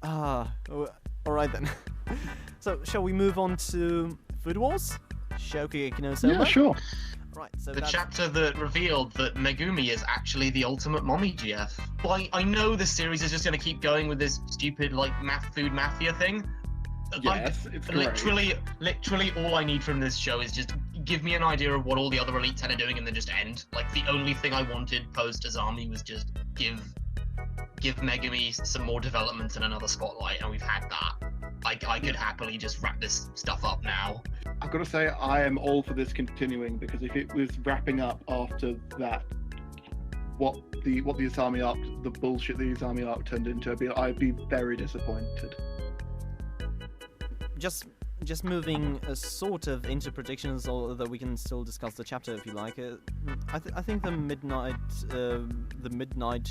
Alright then. So, shall we move on to Food Wars? Shokugeki no Soma? Yeah, sure. Right, so The that's... chapter that revealed that Megumi is actually the ultimate mommy GF. Well, I know this series is just going to keep going with this stupid, like, food mafia thing. Yes, it's great. Literally all I need from this show is just give me an idea of what all the other Elite 10 are doing and then just end. Like, the only thing I wanted post-Azami was just give Megumi some more development and another spotlight, and we've had that. I could happily just wrap this stuff up now. I've got to say, I am all for this continuing, because if it was wrapping up after that, what the Asami arc, the bullshit the Asami arc turned into, I'd be very disappointed. Just moving sort of into predictions, although we can still discuss the chapter if you like. I think the Midnight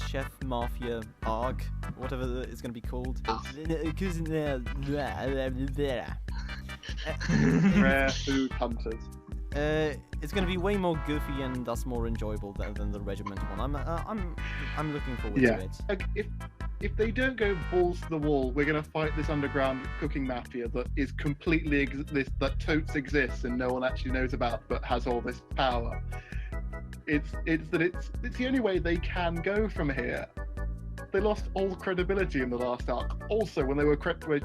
Chef Mafia arc, whatever it's going to be called. Rare food hunters. It's going to be way more goofy and thus more enjoyable than the regimental one. I'm looking forward to it. Like, if they don't go balls to the wall, we're going to fight this underground cooking mafia that is completely that totes exists and no one actually knows about, but has all this power. It's the only way they can go from here. They lost all credibility in the last arc. Also, when they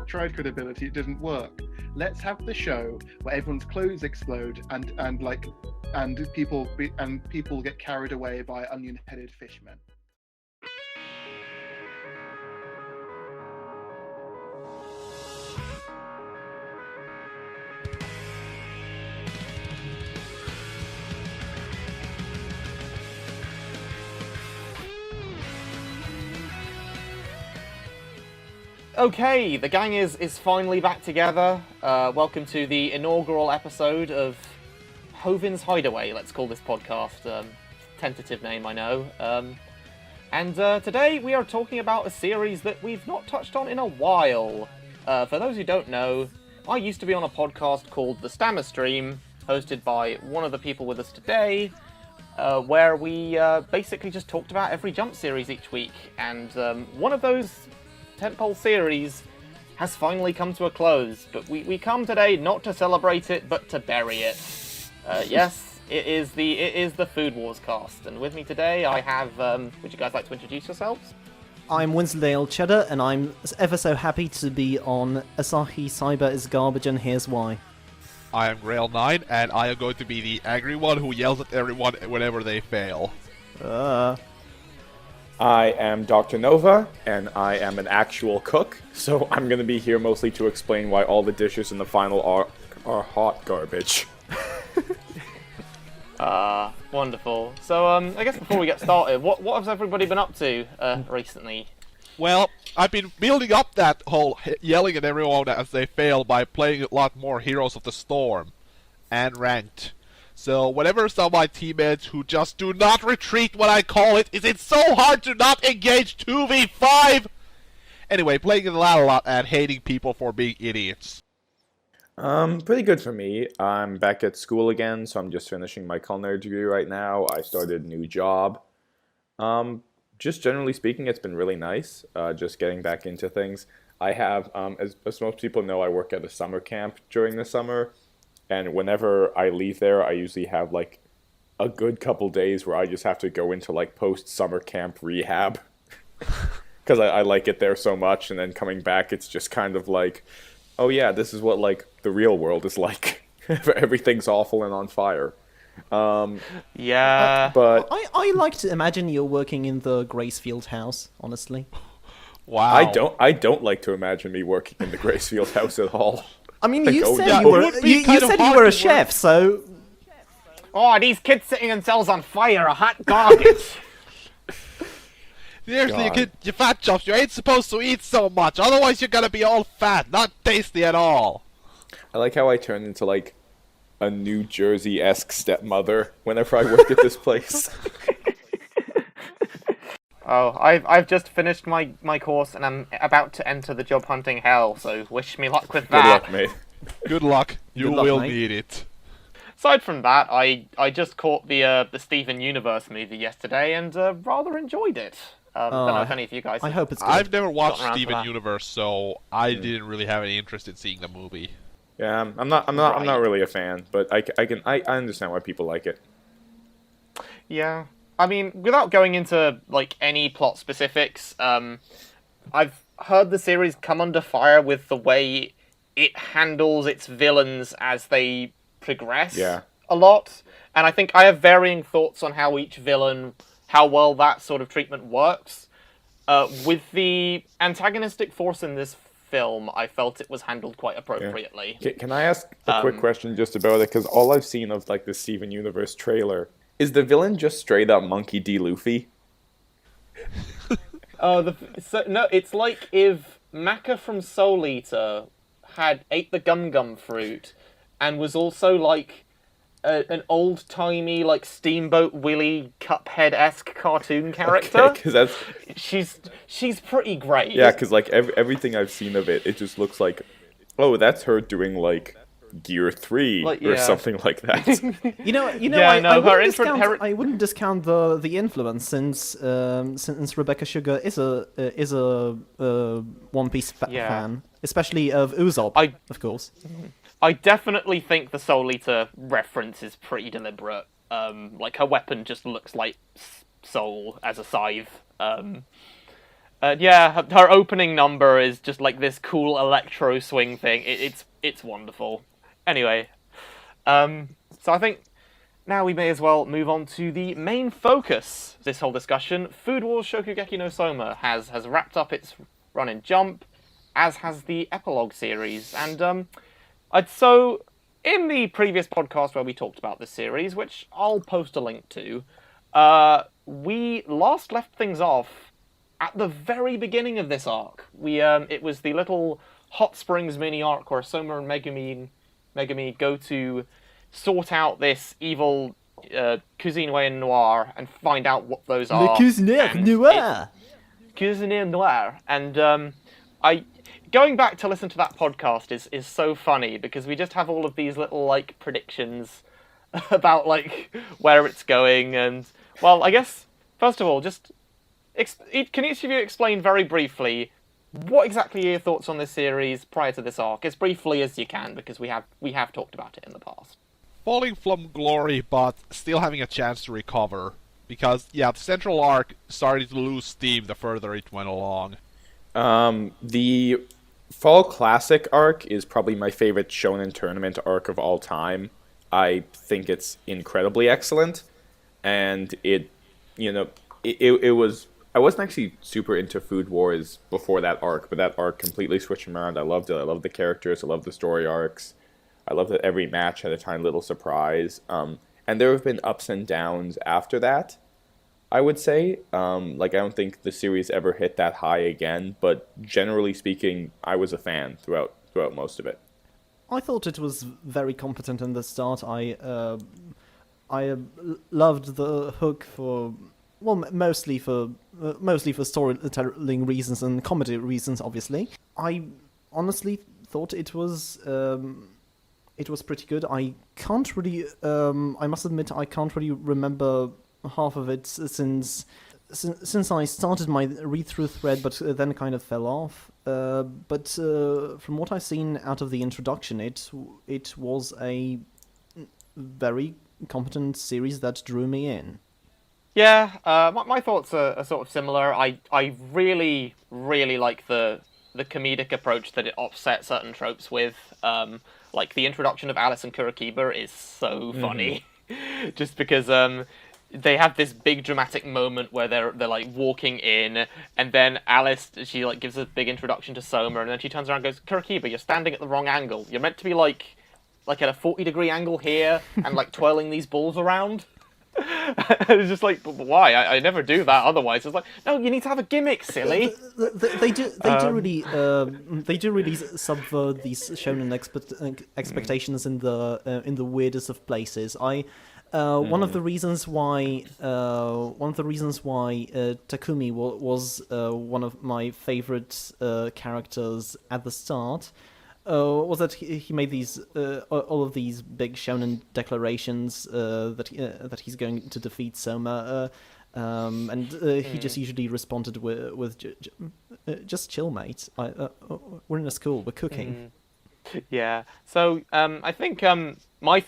tried credibility, it didn't work. Let's have the show where everyone's clothes explode and people get carried away by onion-headed fishmen. Okay, the gang is finally back together. Welcome to the inaugural episode of Hovin's Hideaway, let's call this podcast. Tentative name, I know. And today we are talking about a series that we've not touched on in a while. For those who don't know, I used to be on a podcast called The Stammer Stream, hosted by one of the people with us today, where we basically just talked about every Jump series each week. And one of those tentpole series has finally come to a close, but we come today not to celebrate it, but to bury it. Yes, it is the Food Wars cast, and with me today I have. Would you guys like to introduce yourselves? I'm WensleydaleCheddar, and I'm ever so happy to be on Asahi Cyber is Garbage, and here's why. I am Grail9, and I am going to be the angry one who yells at everyone whenever they fail. I am Dr. Nova, and I am an actual cook, so I'm going to be here mostly to explain why all the dishes in the final arc are hot garbage. Wonderful. So, I guess before we get started, what has everybody been up to recently? Well, I've been building up that whole yelling at everyone as they fail by playing a lot more Heroes of the Storm and ranked. So whenever some of my teammates who just do not retreat when I call it, is it so hard to not engage 2v5? Anyway, playing it a lot and hating people for being idiots. Pretty good for me. I'm back at school again, so I'm just finishing my culinary degree right now. I started a new job. Just generally speaking, it's been really nice, just getting back into things. I have, as most people know, I work at a summer camp during the summer. And whenever I leave there, I usually have, like, a good couple days where I just have to go into, like, post-summer camp rehab. Because I like it there so much, and then coming back, it's just kind of like, oh yeah, this is what, like, the real world is like. Everything's awful and on fire. Yeah. But I like to imagine you're working in the Gracefield house, honestly. Wow. I don't like to imagine me working in the Gracefield house at all. I mean, you oh, said yeah, you were it would be you kind of said you hard were a to chef, so Oh, these kids sitting in cells on fire are hot garbage. Seriously, you fat chops, you ain't supposed to eat so much, otherwise you're gonna be all fat, not tasty at all. I like how I turned into, like, a New Jersey-esque stepmother whenever I worked at this place. Oh, I've just finished my course and I'm about to enter the job hunting hell, so wish me luck with Good that. luck, mate. Good luck, you Good luck, will mate. need it. Aside from that, I just caught the Steven Universe movie yesterday and rather enjoyed it. Don't know if any of you guys. I hope it's good. I've never watched Gotten around to Steven that. Universe, so I didn't really have any interest in seeing the movie. Yeah, I'm not really a fan, but I understand why people like it. Yeah, I mean, without going into like any plot specifics, I've heard the series come under fire with the way it handles its villains as they progress. Yeah. A lot, and I think I have varying thoughts on how each villain, how well that sort of treatment works. With the antagonistic force in this film, I felt it was handled quite appropriately. Can I ask a quick question just about it? Because all I've seen of like the Steven Universe trailer is the villain just straight up Monkey D. Luffy. No, it's like if Maka from Soul Eater ate the Gum Gum fruit, and was also like an old-timey like Steamboat Willie Cuphead-esque cartoon character. Okay, because she's pretty great. yeah, because like everything I've seen of it, it just looks like, oh, that's her doing like Gear 3 or something like that. I wouldn't discount the influence since Rebecca Sugar is a One Piece fan, especially of Usopp, of course. I definitely think the Soul Eater reference is pretty deliberate. Like her weapon just looks like Soul as a scythe. Her opening number is just like this cool electro swing thing. It's wonderful. Anyway, so I think now we may as well move on to the main focus of this whole discussion. Food Wars Shokugeki no Soma has wrapped up its run in Jump, as has the epilogue series. And so in the previous podcast where we talked about this series, which I'll post a link to, we last left things off at the very beginning of this arc. It was the little Hot Springs mini arc where Soma and Megumi go to sort out this evil Cuisinier Noir and find out what those are. Le Cuisinier Noir! Cuisinier Noir. And going back to listen to that podcast is so funny, because we just have all of these little like predictions about like where it's going. And, well, I guess, first of all, just can each of you explain very briefly what exactly are your thoughts on this series prior to this arc, as briefly as you can, because we have talked about it in the past. Falling from glory, but still having a chance to recover. Because, yeah, the central arc started to lose steam the further it went along. The Fall Classic arc is probably my favorite Shonen Tournament arc of all time. I think it's incredibly excellent, and it was... I wasn't actually super into Food Wars before that arc, but that arc completely switched me around. I loved it. I loved the characters. I loved the story arcs. I loved that every match had a tiny little surprise. And there have been ups and downs after that, I would say. I don't think the series ever hit that high again, but generally speaking, I was a fan throughout most of it. I thought it was very competent in the start. I loved the hook for... Well, mostly for storytelling reasons and comedy reasons, obviously. I honestly thought it was pretty good. I can't really, I must admit, I can't really remember half of it since I started my read-through thread, but then kind of fell off. But from what I've seen out of the introduction, it was a very competent series that drew me in. Yeah, my thoughts are sort of similar. I really, really like the comedic approach that it offsets certain tropes with. Like, the introduction of Alice and Kurikiba is so funny. Just because they have this big dramatic moment where they're like walking in, and then Alice, she like gives a big introduction to Soma, and then she turns around and goes, "Kurikiba, you're standing at the wrong angle. You're meant to be like at a 40-degree angle here and like twirling these balls around." It's just like, why? I never do that otherwise. It's like, no, you need to have a gimmick, silly. They do really subvert these shonen expectations in the weirdest of places. One of the reasons why Takumi was one of my favorite characters at the start was that he made these all of these big shonen declarations that he's going to defeat Soma. And he just usually responded with just chill, mate. We're in a school, we're cooking. Yeah. So I think my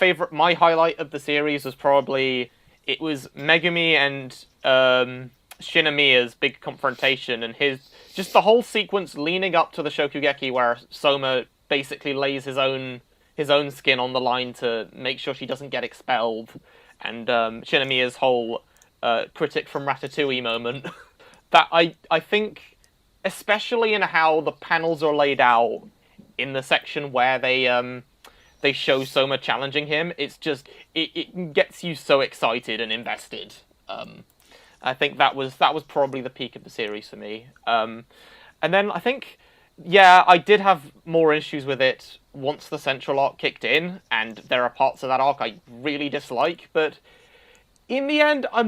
highlight of the series was probably it was Megumi and Shinomiya's big confrontation and just the whole sequence leading up to the Shokugeki where Soma basically lays his own skin on the line to make sure she doesn't get expelled, and Shinomiya's whole critic from Ratatouille moment. That I think, especially in how the panels are laid out in the section where they show Soma challenging him, it's just it gets you so excited and invested. I think that was probably the peak of the series for me. And then I think, yeah, I did have more issues with it once the central arc kicked in, and there are parts of that arc I really dislike, but in the end, I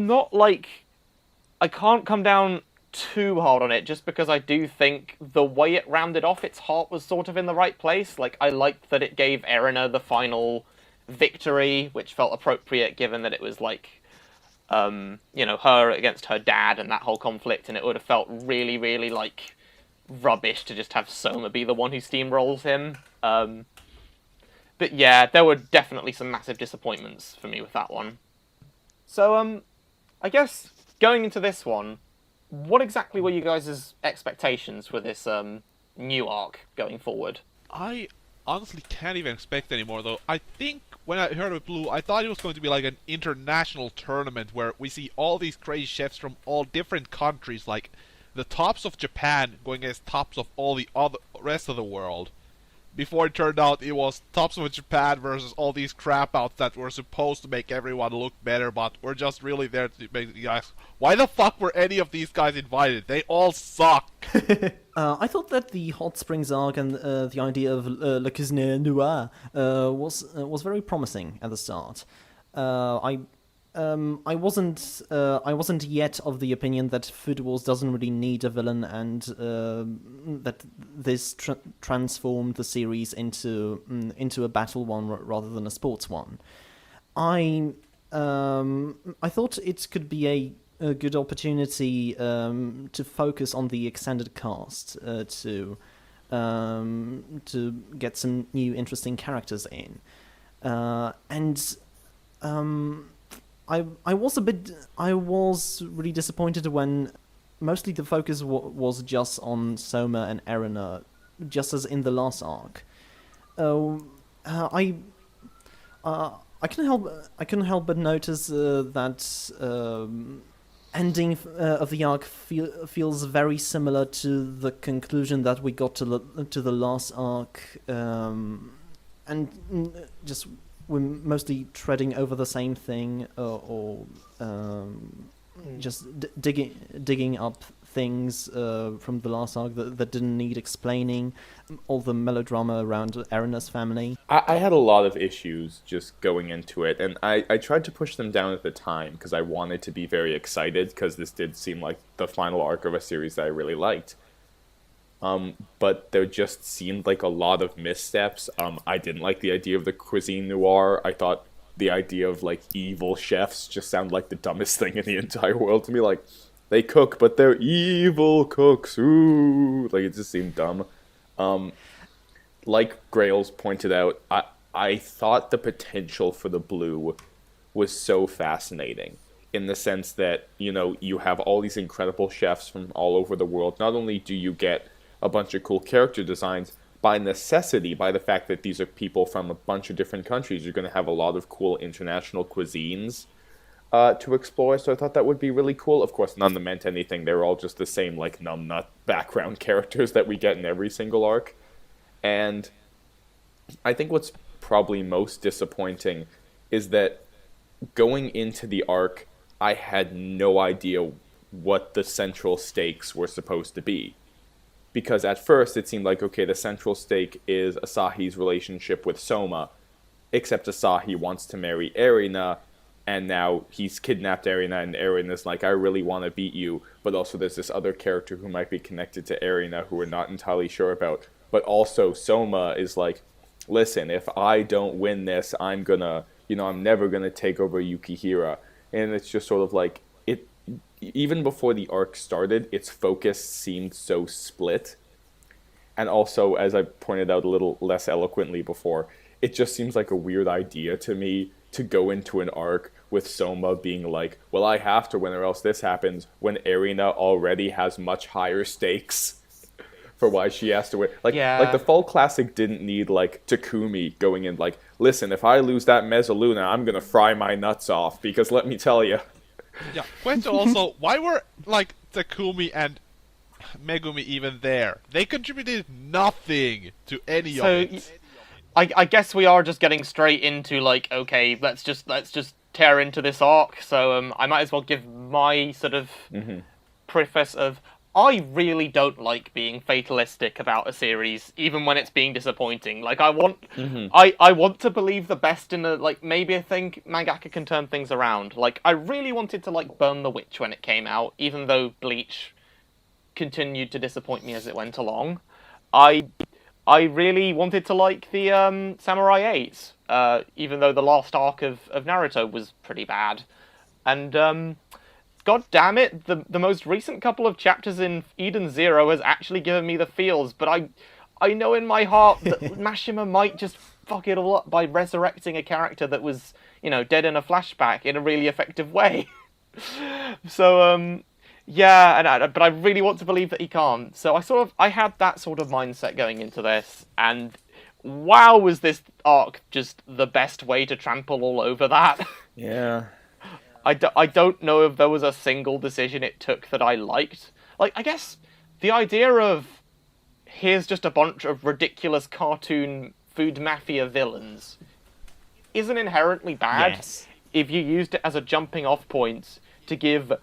can't come down too hard on it, just because I do think the way it rounded off, its heart was sort of in the right place. Like, I liked that it gave Erina the final victory, which felt appropriate given that it was her against her dad and that whole conflict, and it would have felt really, really, rubbish to just have Soma be the one who steamrolls him. But yeah, there were definitely some massive disappointments for me with that one. So, I guess, going into this one, what exactly were you guys' expectations for this new arc going forward? I honestly can't even expect anymore, though. I think when I heard of Blue, I thought it was going to be like an international tournament where we see all these crazy chefs from all different countries, like the tops of Japan going against tops of all the other rest of the world. Before it turned out it was tops of Japan versus all these crap outs that were supposed to make everyone look better, but were just really there to make the guys. Why the fuck were any of these guys invited? They all suck. I thought that the Hot Springs arc and the idea of Le Cuisinier Noir was very promising at the start. I wasn't yet of the opinion that Food Wars doesn't really need a villain, and that this transformed the series into a battle one rather than a sports one. I thought it could be a good opportunity to focus on the extended cast to get some new interesting characters in, and. I was really disappointed when mostly the focus was just on Soma and Erina, just as in the last arc. I couldn't help but notice that ending of the arc feels very similar to the conclusion that we got to the last arc, and just. We're mostly treading over the same thing, or just digging up things from the last arc that didn't need explaining. All the melodrama around Erina's family. I had a lot of issues just going into it, and I tried to push them down at the time because I wanted to be very excited, because this did seem like the final arc of a series that I really liked. But there just seemed like a lot of missteps. I didn't like the idea of the cuisine noir. I thought the idea of evil chefs just sounded like the dumbest thing in the entire world to me. Like, they cook, but they're evil cooks. Ooh, it just seemed dumb. Like Grails pointed out, I thought the potential for the Blue was so fascinating, in the sense that, you have all these incredible chefs from all over the world. Not only do you get a bunch of cool character designs, by necessity, by the fact that these are people from a bunch of different countries, you're going to have a lot of cool international cuisines to explore, so I thought that would be really cool. Of course, none of them meant anything. They were all just the same, numbnut background characters that we get in every single arc. And I think what's probably most disappointing is that going into the arc, I had no idea what the central stakes were supposed to be. Because at first it seemed like, okay, the central stake is Asahi's relationship with Soma, except Asahi wants to marry Erina, and now he's kidnapped Erina, and Erina's like, I really want to beat you, but also there's this other character who might be connected to Erina who we're not entirely sure about. But also Soma is like, listen, if I don't win this, I'm never gonna take over Yukihira. And it's just sort of like, even before the arc started, its focus seemed so split. And also, as I pointed out a little less eloquently before, it just seems like a weird idea to me to go into an arc with Soma being like, well, I have to win or else this happens, when Erina already has much higher stakes for why she has to win. Like the Fall Classic didn't need, like, Takumi going in like, listen, if I lose that Mezzaluna, I'm gonna fry my nuts off, because let me tell you. Yeah, question also, why were, like, Takumi and Megumi even there? They contributed nothing to any of it. I guess we are just getting straight into, like, okay, let's just tear into this arc. So I might as well give my sort of preface of, I really don't like being fatalistic about a series, even when it's being disappointing. Like, I want to believe the best in a, like, maybe I think mangaka can turn things around. Like, I really wanted to, like, burn the witch when it came out, even though Bleach continued to disappoint me as it went along. I really wanted to like the Samurai 8, even though the last arc of Naruto was pretty bad. And god damn it, the most recent couple of chapters in Eden Zero has actually given me the feels, but I know in my heart that Mashima might just fuck it all up by resurrecting a character that was, you know, dead in a flashback in a really effective way. So, yeah, but I really want to believe that he can't. So I had that sort of mindset going into this, and wow, was this arc just the best way to trample all over that. Yeah. I don't know if there was a single decision it took that I liked. Like, I guess the idea of here's just a bunch of ridiculous cartoon food mafia villains isn't inherently bad if you used it as a jumping off point to give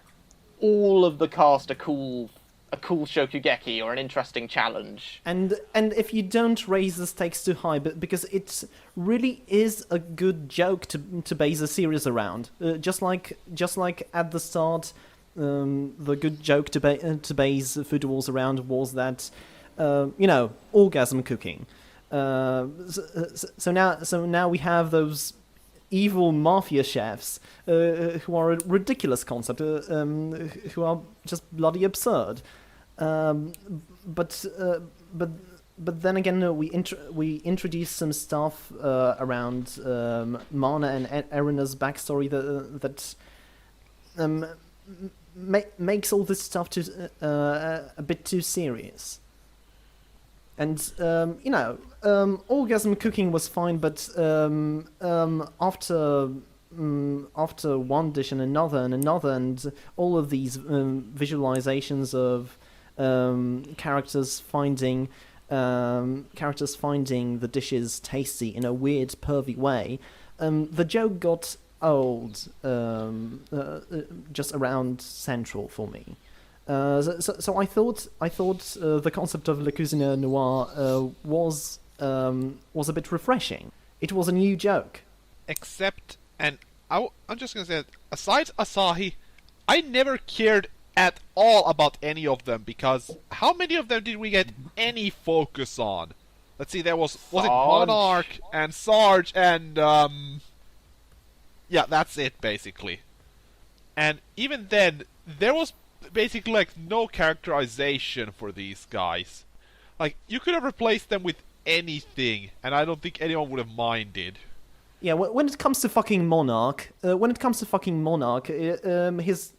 all of the cast a cool shokugeki or an interesting challenge. And if you don't raise the stakes too high, but because it really is a good joke to base a series around, just like at the start, the good joke to base Food Wars around was that orgasm cooking. So now we have those evil mafia chefs who are a ridiculous concept, who are just bloody absurd. But then again, we introduce some stuff around Mana and Erina's backstory that makes all this stuff a bit too serious. And orgasm cooking was fine, but after one dish and another, and all of these visualizations of characters finding the dishes tasty in a weird, pervy way, the joke got old just around Central for me. So I thought the concept of Le Cuisinier Noir was a bit refreshing. It was a new joke. Except, and I'm just gonna say that, aside Asahi, I never cared at all about any of them, because how many of them did we get any focus on? Let's see, there was it Monarch and Sarge and yeah, that's it basically. And even then, there was basically like no characterization for these guys. Like, you could have replaced them with anything, and I don't think anyone would have minded. Yeah, when it comes to fucking Monarch, his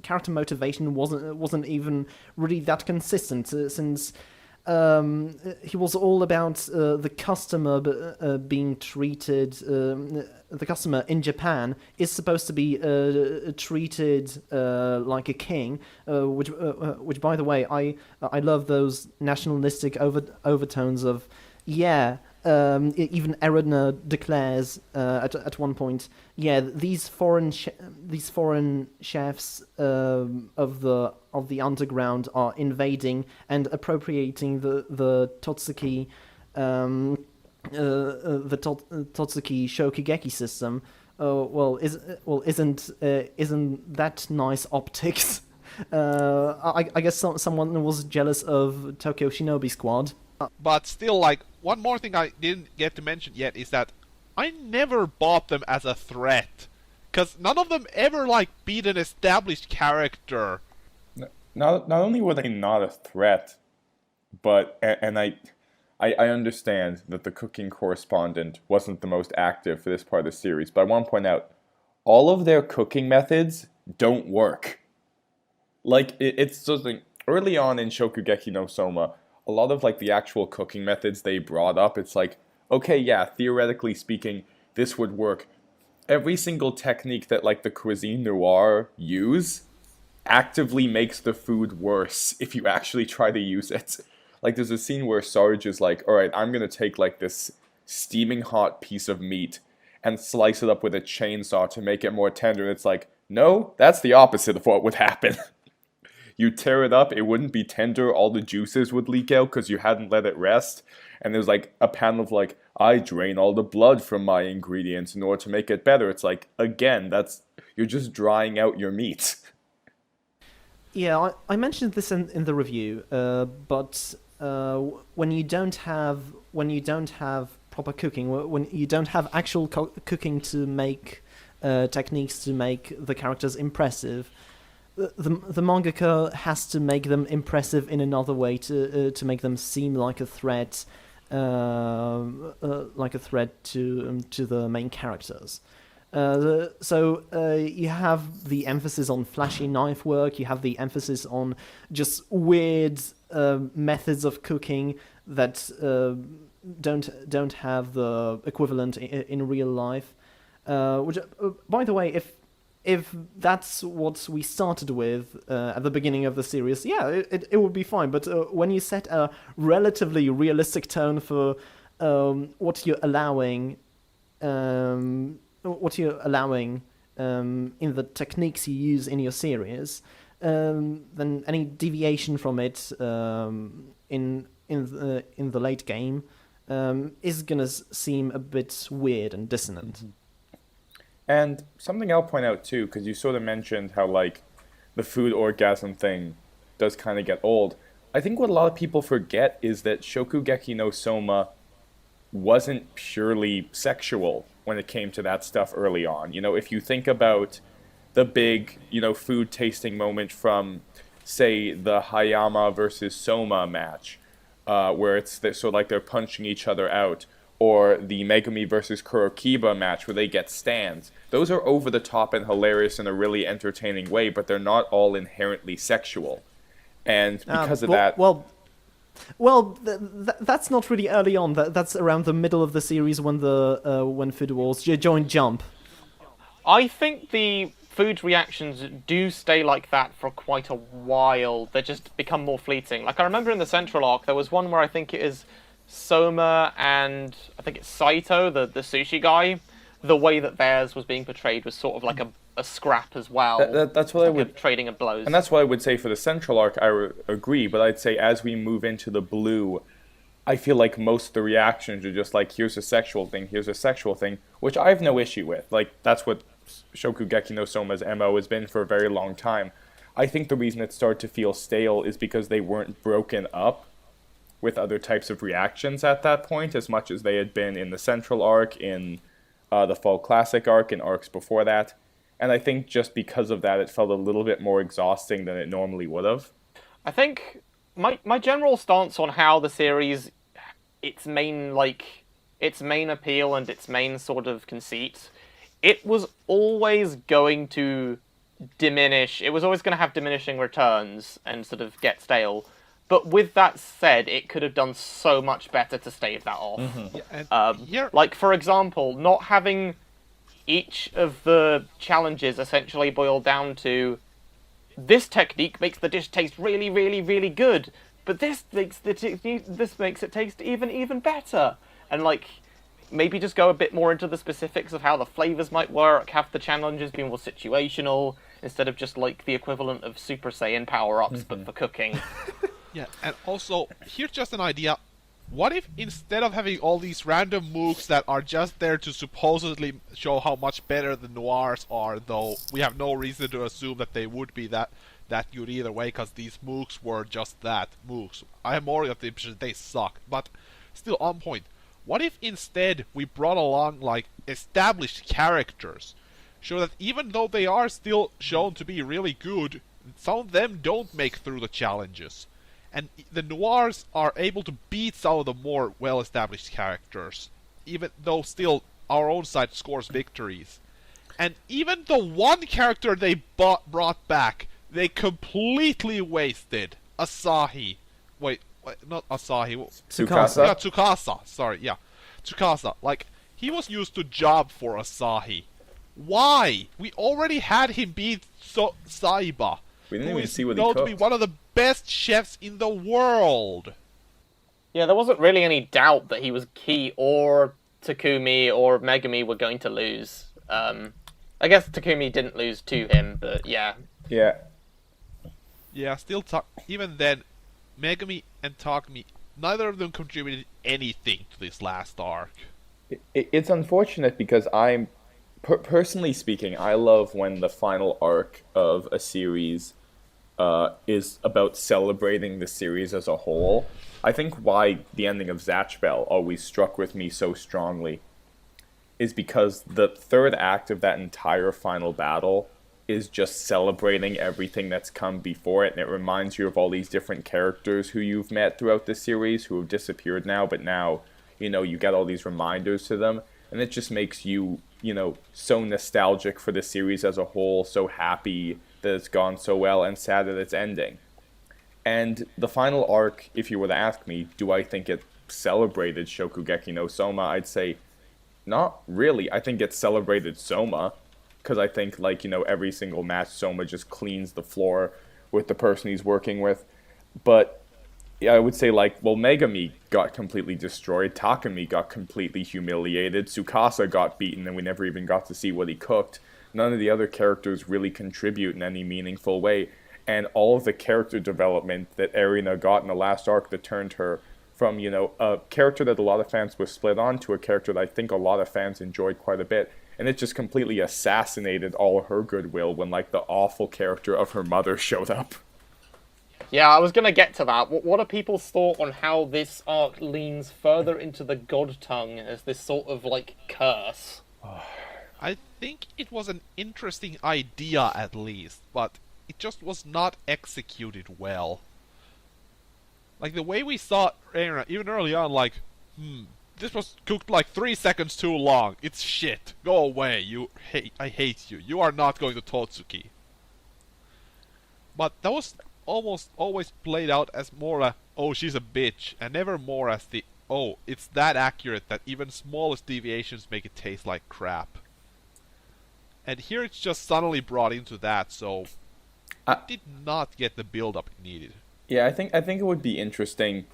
character motivation wasn't even really that consistent, since he was all about the customer being treated. The customer in Japan is supposed to be treated like a king, which by the way, I love those nationalistic overtones of, yeah. Even Erina declares at one point, yeah, these foreign chefs of the underground are invading and appropriating the Totsuki Totsuki Shokugeki system. Isn't that nice optics? I guess someone was jealous of Tokyo Shinobi Squad. But still, like, one more thing I didn't get to mention yet is that I never bought them as a threat. Because none of them ever, like, beat an established character not only were they not a threat, but and I understand that the cooking correspondent wasn't the most active for this part of the series, but I want to point out all of their cooking methods don't work. Like it's something early on in Shokugeki no Soma, a lot of like the actual cooking methods they brought up, it's like, okay, yeah, theoretically speaking, this would work. Every single technique that like the cuisine noir use actively makes the food worse if you actually try to use it. Like there's a scene where Sarge is like, alright, I'm gonna take like this steaming hot piece of meat and slice it up with a chainsaw to make it more tender. And it's like, no, that's the opposite of what would happen. You tear it up, it wouldn't be tender, all the juices would leak out because you hadn't let it rest. And there's like a panel of like, I drain all the blood from my ingredients in order to make it better. It's like, again, you're just drying out your meat. Yeah, I mentioned this in the review, but when you don't have proper cooking, when you don't have actual cooking to make techniques to make the characters impressive, the mangaka has to make them impressive in another way to make them seem like a threat, to the main characters. So you have the emphasis on flashy knife work, you have the emphasis on just weird methods of cooking that don't have the equivalent in real life. Which, by the way, if that's what we started with at the beginning of the series, yeah, it would be fine. But when you set a relatively realistic tone for what you're allowing in the techniques you use in your series, then any deviation from it in the late game is gonna seem a bit weird and dissonant. Mm-hmm. And something I'll point out too, because you sort of mentioned how like the food orgasm thing does kind of get old. I think what a lot of people forget is that Shokugeki no Soma wasn't purely sexual when it came to that stuff early on. You know, if you think about the big, food tasting moment from, say, the Hayama versus Soma match, where it's sort of like they're punching each other out, or the Megumi versus Kurokiba match where they get stands. Those are over the top and hilarious in a really entertaining way, but they're not all inherently sexual. And because of that... that's not really early on. That's around the middle of the series when when Food Wars joined Jump. I think the food reactions do stay like that for quite a while. They just become more fleeting. Like I remember in the Central arc, there was one where I think it is Soma and I think it's Saito, the sushi guy. The way that theirs was being portrayed was sort of like a scrap as well. That's what I would... trading of blows. And that's what I would say for the Central arc, I agree, but I'd say as we move into the Blue, I feel like most of the reactions are just like, here's a sexual thing, which I have no issue with. Like, that's what Shokugeki no Soma's MO has been for a very long time. I think the reason it started to feel stale is because they weren't broken up with other types of reactions at that point, as much as they had been in the Central arc, in the Fall Classic arc, and arcs before that. And I think just because of that, it felt a little bit more exhausting than it normally would have. I think my general stance on how the series, its main appeal and its main sort of conceit, it was always going to diminish. It was always going to have diminishing returns and sort of get stale. But with that said, it could have done so much better to stave that off. Mm-hmm. Like, for example, not having each of the challenges essentially boil down to, this technique makes the dish taste really, really, really good, but this makes it taste even better. And, like, maybe just go a bit more into the specifics of how the flavors might work, have the challenges be more situational, instead of just, like, the equivalent of Super Saiyan power-ups, but for cooking. Yeah, and also, here's just an idea. What if instead of having all these random mooks that are just there to supposedly show how much better the noirs are, though we have no reason to assume that they would be that good either way, because these mooks were just that, mooks. I have more of the impression they suck, but still on point. What if instead we brought along, like, established characters, show that even though they are still shown to be really good, Some of them don't make through the challenges. And the noirs are able to beat some of the more well-established characters, even though still our own side scores victories. And even the one character they brought back, they completely wasted. Asahi. Wait, not Asahi. Tsukasa. Yeah, Tsukasa. Sorry, yeah. Tsukasa. Like, he was used to job for Asahi. Why? We already had him beat Saiba. We didn't who even is see what he known to cooked. be one of the best chefs in the world. Yeah, there wasn't really any doubt that he was key, or Takumi or Megami were going to lose. I guess Takumi didn't lose to him, but yeah. Yeah. Yeah, still, even then, Megami and Takumi, neither of them contributed anything to this last arc. It's unfortunate because I'm, personally speaking, I love when the final arc of a series is about celebrating the series as a whole. I think why the ending of Zatchbell always struck with me so strongly is because the third act of that entire final battle is just celebrating everything that's come before it, and it reminds you of all these different characters who you've met throughout the series who have disappeared now, but now, you know, you get all these reminders to them, and it just makes you, you know, so nostalgic for the series as a whole, so happy that it's gone so well, and sad that it's ending. And the final arc, if you were to ask me, do I think it celebrated Shokugeki no Soma, I'd say not really. I think it celebrated Soma, because I think, like, you know, every single match Soma just cleans the floor with the person he's working with. But yeah, I would say, like, well, Megami got completely destroyed, Takumi got completely humiliated, Tsukasa got beaten and we never even got to see what he cooked. None of the other characters really contribute in any meaningful way. And all of the character development that Erina got in the last arc that turned her from, you know, a character that a lot of fans were split on to a character that I think a lot of fans enjoyed quite a bit. And it just completely assassinated all her goodwill when, like, the awful character of her mother showed up. Yeah, I was going to get to that. What are people's thought on how this arc leans further into the God Tongue as this sort of, like, curse? I think it was an interesting idea at least, but it just was not executed well. Like, the way we saw Erina, even early on, like, this was cooked like 3 seconds too long. It's shit. Go away. I hate you. You are not going to Totsuki. But that was almost always played out as more a, oh, she's a bitch, and never more as the, oh, it's that accurate that even smallest deviations make it taste like crap. And here it's just suddenly brought into that, so it did not get the build-up it needed. Yeah, I think it would be interesting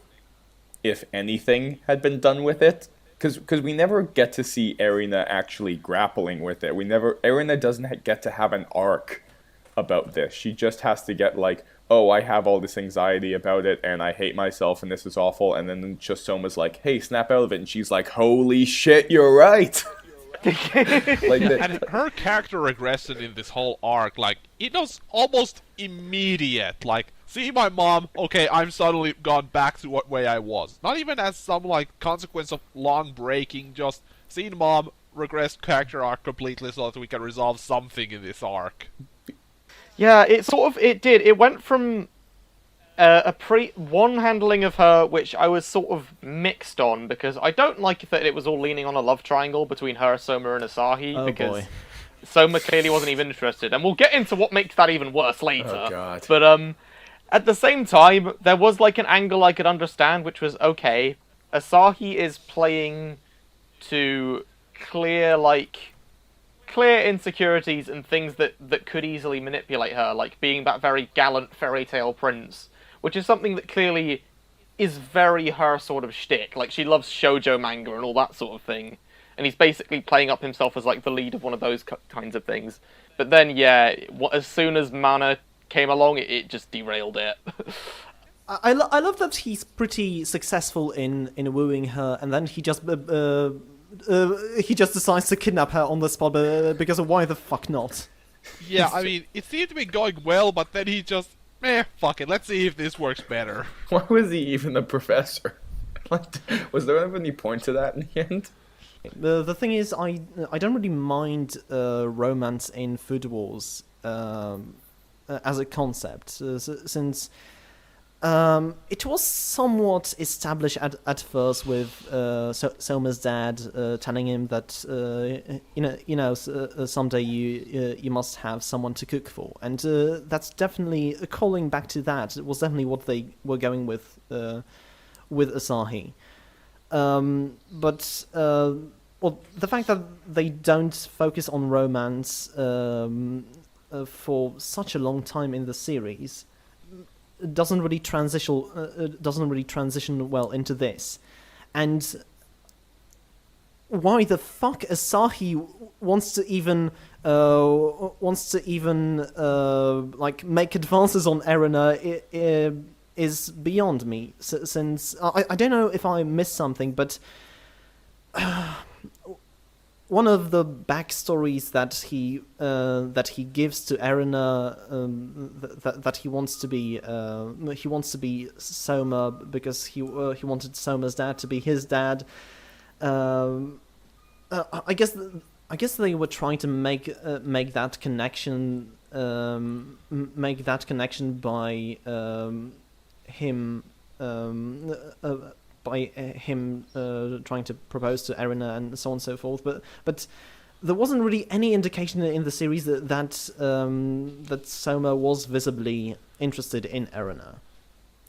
if anything had been done with it, because we never get to see Erina actually grappling with it. Erina doesn't get to have an arc about this. She just has to get, like, oh, I have all this anxiety about it, and I hate myself, and this is awful, and then just Soma's like, hey, snap out of it, and she's like, holy shit, you're right! And her character regression in this whole arc, like, it was almost immediate. Like, see my mom, okay, I'm suddenly gone back to what way I was. Not even as some, like, consequence of long breaking, just seeing mom regress character arc completely so that we can resolve something in this arc. Yeah, it did. It went from one handling of her, which I was sort of mixed on, because I don't like that it was all leaning on a love triangle between her, Soma, and Asahi, because Soma clearly wasn't even interested, and we'll get into what makes that even worse later. Oh, God. But, at the same time, there was, like, an angle I could understand, which was, okay, Asahi is playing to clear insecurities and things that could easily manipulate her, like being that very gallant fairy tale prince, which is something that clearly is very her sort of shtick. Like, she loves shoujo manga and all that sort of thing, and he's basically playing up himself as, like, the lead of one of those kinds of things. But then, yeah, as soon as Mana came along, it just derailed it. I love that he's pretty successful in wooing her, and then he just decides to kidnap her on the spot because of why the fuck not? Yeah, I mean, it seemed to be going well, but then he just, fuck it, let's see if this works better. Why was he even a professor? Like, was there ever any point to that in the end? The thing is, I don't really mind romance in Food Wars. as a concept, since it was somewhat established at first with Soma's dad telling him that someday you must have someone to cook for, and that's definitely calling back to that. It was definitely what they were going with Asahi, but well, the fact that they don't focus on romance for such a long time in the series doesn't really transition well into this. And why the fuck Asahi wants to even like make advances on Erina is beyond me. Since I don't know if I missed something, but one of the backstories that he gives to Erina, that he wants to be Soma because he wanted Soma's dad to be his dad. I guess they were trying to make that connection by him trying to propose to Erina and so on and so forth, but there wasn't really any indication in the series that Soma was visibly interested in Erina.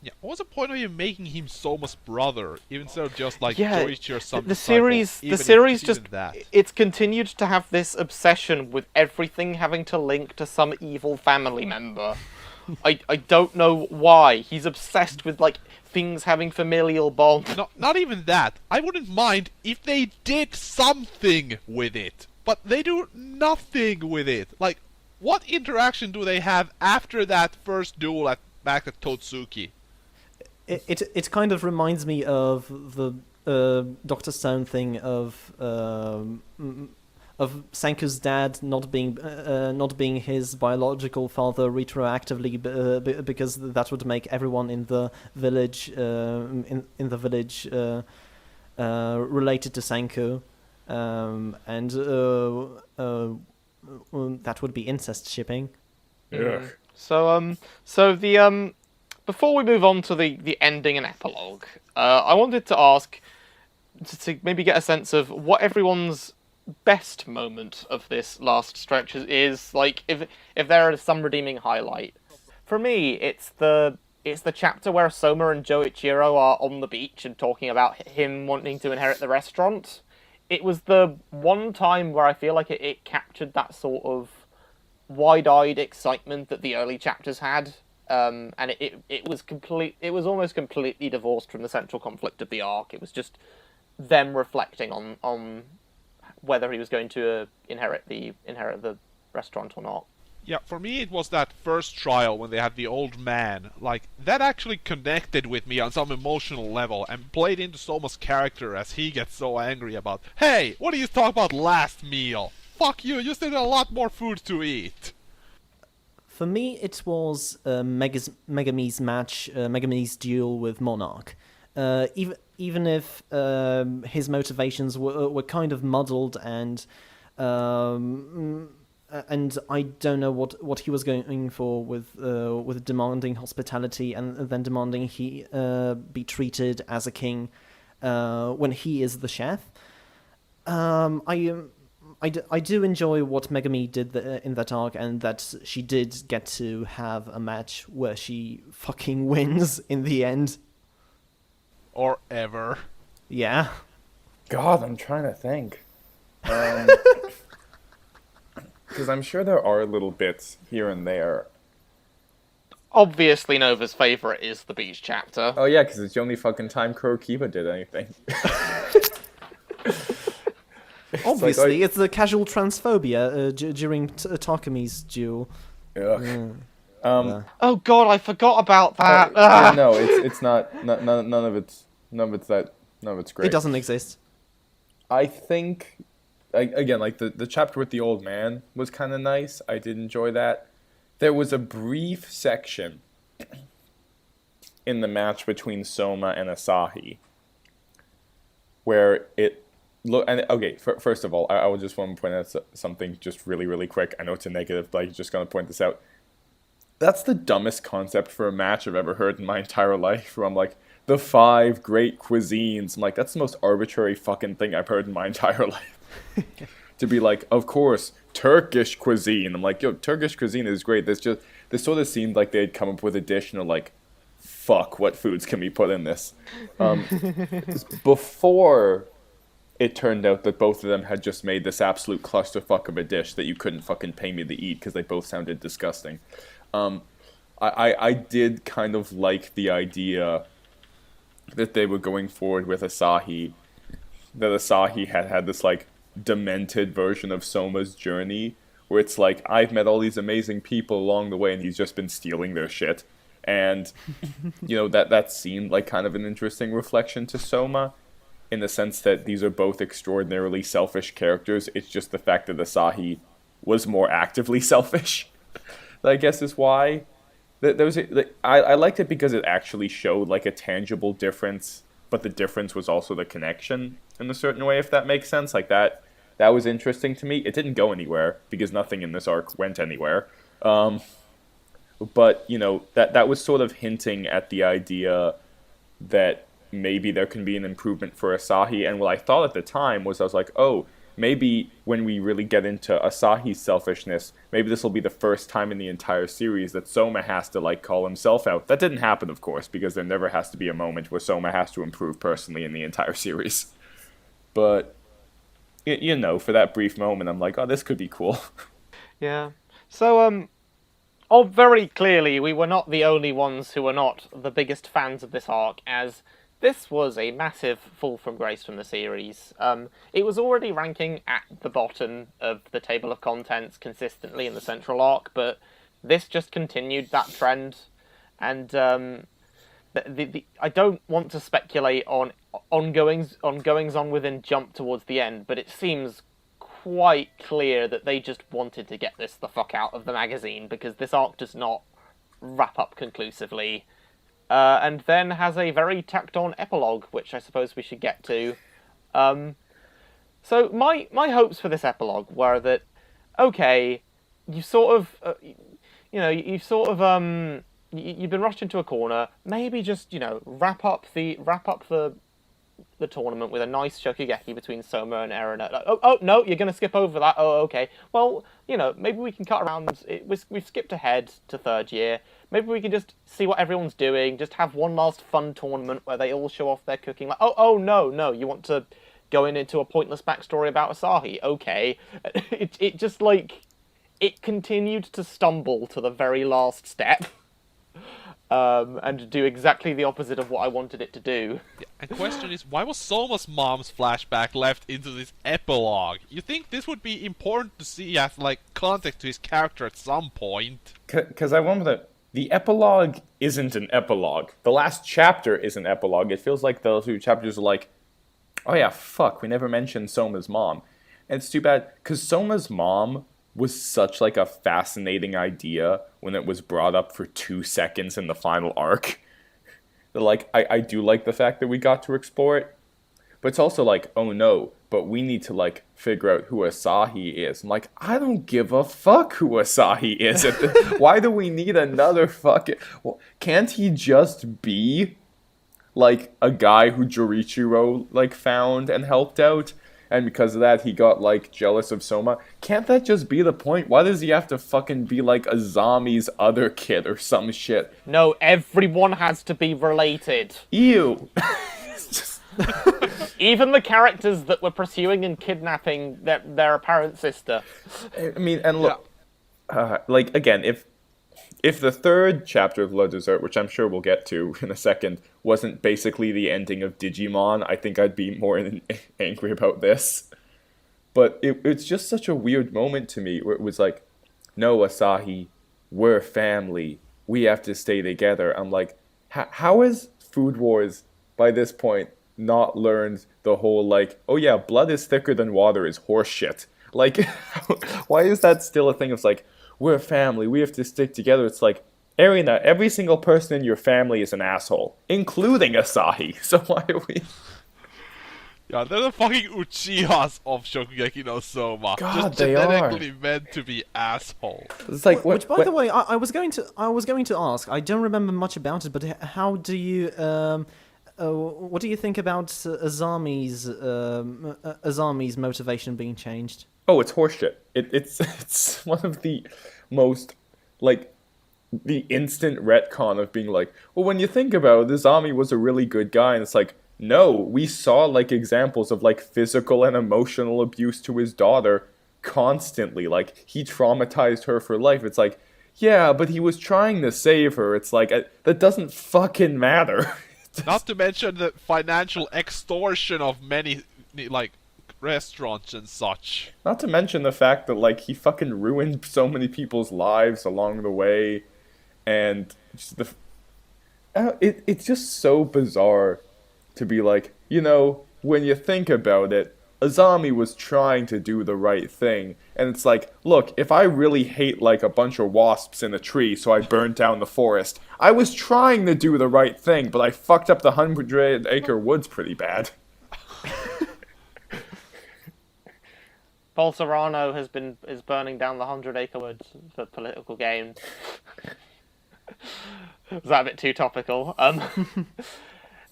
Yeah, what's the point of you making him Soma's brother, even so just like Yeah, Joichi or something? the series just it's continued to have this obsession with everything having to link to some evil family member. I don't know why. He's obsessed with like things having familial bonds. No, not even that. I wouldn't mind if they did something with it, but they do nothing with it. Like, what interaction do they have after that first duel back at Totsuki? It kind of reminds me of the Dr. Stone thing of Senku's dad not being his biological father retroactively, because that would make everyone in the village related to Senku, and that would be incest shipping. Ugh. So the before we move on to the ending and epilogue, I wanted to ask to maybe get a sense of what everyone's best moment of this last stretch is, like if there is some redeeming highlight. For me, it's the chapter where Soma and Joichiro are on the beach and talking about him wanting to inherit the restaurant. It was the one time where I feel like it captured that sort of wide-eyed excitement that the early chapters had, and it was almost completely divorced from the central conflict of the arc. It was just them reflecting on whether he was going to inherit the restaurant or not. Yeah, for me it was that first trial when they had the old man. Like, that actually connected with me on some emotional level and played into Soma's character as he gets so angry about, hey, what do you talk about last meal? Fuck you still got a lot more food to eat. For me, it was Megami's match, Megami's duel with Monarch. Even if his motivations were kind of muddled, and I don't know what he was going for with demanding hospitality and then demanding he be treated as a king when he is the chef. I do enjoy what Megami did in that arc, and that she did get to have a match where she fucking wins in the end. Or ever. Yeah. God, I'm trying to think. Because I'm sure there are little bits here and there. Obviously, Nova's favorite is the beach chapter. Oh yeah, because it's the only fucking time Kurokiba did anything. Obviously, it's the casual transphobia during Takumi's duel. Ugh. Oh god, I forgot about that. Yeah, no, it's not. None of it's great. It doesn't exist. I think, again, like the chapter with the old man was kind of nice. I did enjoy that. There was a brief section in the match between Soma and Asahi where it look. And okay, first of all, I would just want to point out something just really, really quick. I know it's a negative, but I'm just going to point this out. That's the dumbest concept for a match I've ever heard in my entire life, where I'm like, the 5 great cuisines. I'm like, that's the most arbitrary fucking thing I've heard in my entire life. To be like, of course, Turkish cuisine. I'm like, yo, Turkish cuisine is great. This sort of seemed like they'd come up with a dish and are like, fuck, what foods can we put in this? Before it turned out that both of them had just made this absolute clusterfuck of a dish that you couldn't fucking pay me to eat because they both sounded disgusting. I did kind of like the idea that they were going forward with Asahi, that Asahi had this, like, demented version of Soma's journey, where it's like, I've met all these amazing people along the way, and he's just been stealing their shit. And, you know, that seemed like kind of an interesting reflection to Soma, in the sense that these are both extraordinarily selfish characters. It's just the fact that Asahi was more actively selfish, that I guess is why. I liked it because it actually showed, like, a tangible difference, but the difference was also the connection in a certain way, if that makes sense. Like, that was interesting to me. It didn't go anywhere, because nothing in this arc went anywhere. But, you know, that was sort of hinting at the idea that maybe there can be an improvement for Asahi. And what I thought at the time was, I was like, oh, maybe when we really get into Asahi's selfishness, maybe this will be the first time in the entire series that Soma has to, like, call himself out. That didn't happen, of course, because there never has to be a moment where Soma has to improve personally in the entire series. But, you know, for that brief moment, I'm like, oh, this could be cool. Yeah. So, oh, very clearly, we were not the only ones who were not the biggest fans of this arc, as this was a massive fall from grace from the series. It was already ranking at the bottom of the table of contents consistently in the central arc, but this just continued that trend. And I don't want to speculate on ongoings on within Jump towards the end, but it seems quite clear that they just wanted to get this the fuck out of the magazine, because this arc does not wrap up conclusively. And then has a very tacked-on epilogue, which I suppose we should get to. So my hopes for this epilogue were that, okay, you sort of, you've been rushed into a corner. Maybe just, you know, wrap up the tournament with a nice shokugeki between Soma and Eren. Like, oh no, you're gonna skip over that. Oh, okay. Well, you know, maybe we can cut around. We've skipped ahead to third year. Maybe we can just see what everyone's doing. Just have one last fun tournament where they all show off their cooking. Like, oh no, you want to go into a pointless backstory about Asahi? Okay. It just, like, it continued to stumble to the very last step. And do exactly the opposite of what I wanted it to do. Yeah, and the question is, why was Soma's mom's flashback left into this epilogue? You think this would be important to see as, like, context to his character at some point? Because I wonder that the epilogue isn't an epilogue. The last chapter is an epilogue. It feels like those two chapters are like, oh yeah, fuck, we never mentioned Soma's mom. And it's too bad, because Soma's mom was such, like, a fascinating idea when it was brought up for 2 seconds in the final arc. Like, I do like the fact that we got to explore it, but it's also like, oh no, but we need to, like, figure out who Asahi is. I'm like, I don't give a fuck who Asahi is. Why do we need another fucking... Well, can't he just be, like, a guy who Jorichiro, like, found and helped out? And because of that, he got, like, jealous of Soma. Can't that just be the point? Why does he have to fucking be, like, Azami's other kid or some shit? No, everyone has to be related. Ew. Even the characters that were pursuing and kidnapping their apparent sister. I mean, and look, like, again, if the third chapter of Le Dessert, which I'm sure we'll get to in a second, wasn't basically the ending of Digimon, I think I'd be more angry about this. But it's just such a weird moment to me, where it was like, no, Asahi, we're family. We have to stay together. I'm like, how has Food Wars, by this point, not learned the whole, like, oh yeah, blood is thicker than water is horseshit? Like, why is that still a thing? It's like, we're a family, we have to stick together. It's like, Arena, every single person in your family is an asshole, including Asahi. So why are we... God, they're the fucking Uchihas of Shokugeki no Soma. God, just they are. genetically meant to be assholes. It's like Which, by the way, I was going to ask. I don't remember much about it, but how do you what do you think about Azami's motivation being changed? Oh, it's horseshit. It's one of the most, like, the instant retcon of being like, well, when you think about it, Azami was a really good guy, and it's like, no, we saw, like, examples of, like, physical and emotional abuse to his daughter constantly. Like, he traumatized her for life. It's like, yeah, but he was trying to save her. It's like, that doesn't fucking matter. Not to mention the financial extortion of many, like, restaurants and such. Not to mention the fact that, like, he fucking ruined so many people's lives along the way, and just it's just so bizarre to be like, you know, when you think about it, Azami was trying to do the right thing, and it's like, look, if I really hate, like, a bunch of wasps in a tree, so I burned down the forest, I was trying to do the right thing, but I fucked up the 100-acre woods pretty bad. Bolsorano is burning down the 100-acre woods for political gain. Was that a bit too topical?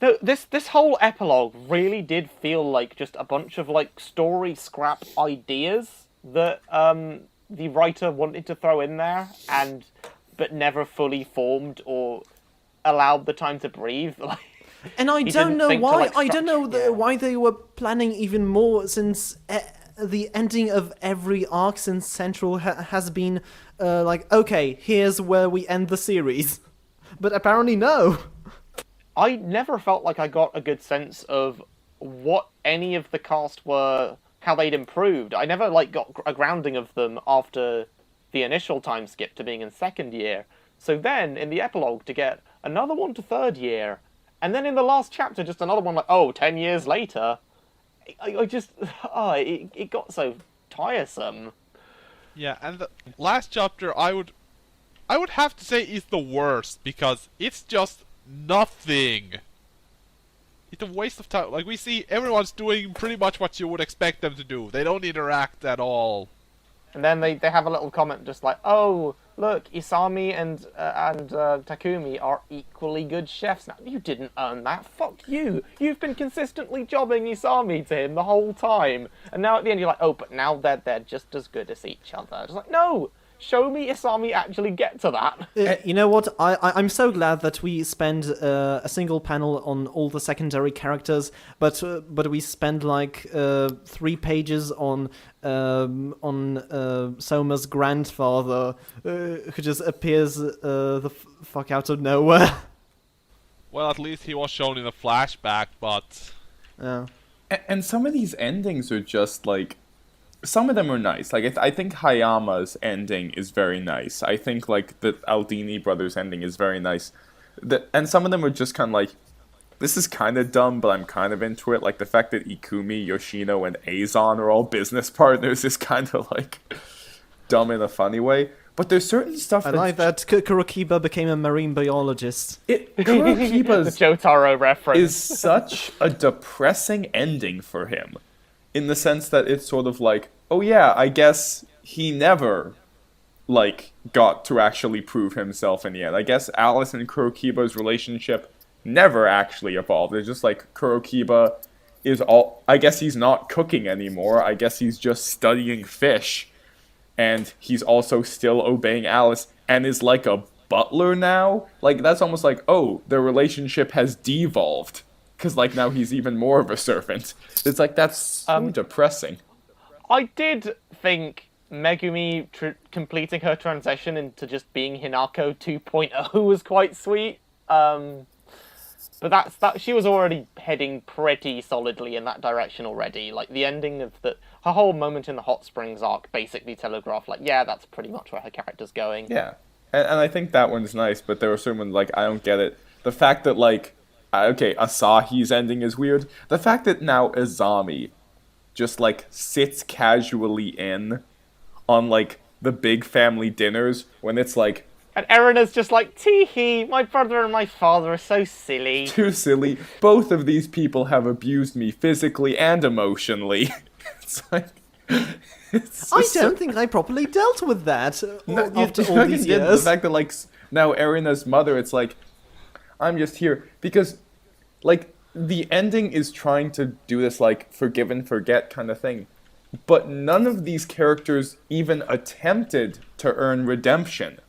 No, this whole epilogue really did feel like just a bunch of, like, story scrap ideas that the writer wanted to throw in there, but never fully formed or allowed the time to breathe. And I He don't didn't know think to, why. like, I don't know structure- why they were planning even more, since the ending of every arc since Central has been like, okay, here's where we end the series. But apparently no. I never felt like I got a good sense of what any of the cast were, how they'd improved. I never, like, got a grounding of them after the initial time skip to being in second year. So then, in the epilogue, to get another one to third year, and then in the last chapter, just another one like, 10 years later, I just, it got so tiresome. Yeah, and the last chapter I would have to say is the worst, because it's just nothing. It's a waste of time. Like, we see everyone's doing pretty much what you would expect them to do. They don't interact at all. And then they have a little comment just like, oh, look, Isami and Takumi are equally good chefs. Now, you didn't earn that. Fuck you. You've been consistently jobbing Isami to him the whole time. And now at the end you're like, oh, but now they're just as good as each other. It's like, no, show me Isami actually get to that. You know what? I'm so glad that we spend a single panel on all the secondary characters, but we spend like 3 pages on Soma's grandfather, who just appears the fuck out of nowhere. Well, at least he was shown in a flashback, but... Yeah. And some of these endings are just like, some of them are nice. Like, I think Hayama's ending is very nice. I think, like, the Aldini brothers' ending is very nice. And some of them are just kind of like, this is kind of dumb, but I'm kind of into it. Like, the fact that Ikumi, Yoshino, and Azon are all business partners is kind of, like, dumb in a funny way. But there's certain stuff I like that Kurokiba became a marine biologist. Kurokiba's The Jotaro reference. is such a depressing ending for him. In the sense that it's sort of like, oh yeah, I guess he never, like, got to actually prove himself in the end. I guess Alice and Kurokiba's relationship never actually evolved. It's just like Kurokiba is all... I guess he's not cooking anymore. I guess he's just studying fish. And he's also still obeying Alice and is like a butler now. Like, that's almost like, oh, their relationship has devolved. Because, like, now he's even more of a servant. It's like, that's so depressing. I did think Megumi completing her transition into just being Hinako 2.0 was quite sweet. But she was already heading pretty solidly in that direction already. Like, the ending of her whole moment in the Hot Springs arc basically telegraphed, like, yeah, that's pretty much where her character's going. Yeah. And I think that one's nice, but there were certain ones, like, I don't get it. The fact that, like, okay, Asahi's ending is weird. The fact that now Azami just, like, sits casually in on, like, the big family dinners when it's like, And Erena's just like, tee-hee, my brother and my father are so silly. Too silly. Both of these people have abused me physically and emotionally. It's like... I don't think I properly dealt with that after all these did. years. The fact that, like, now Erena's mother, it's like, I'm just here. Because, like, the ending is trying to do this, like, forgive and forget kind of thing. But none of these characters even attempted to earn redemption.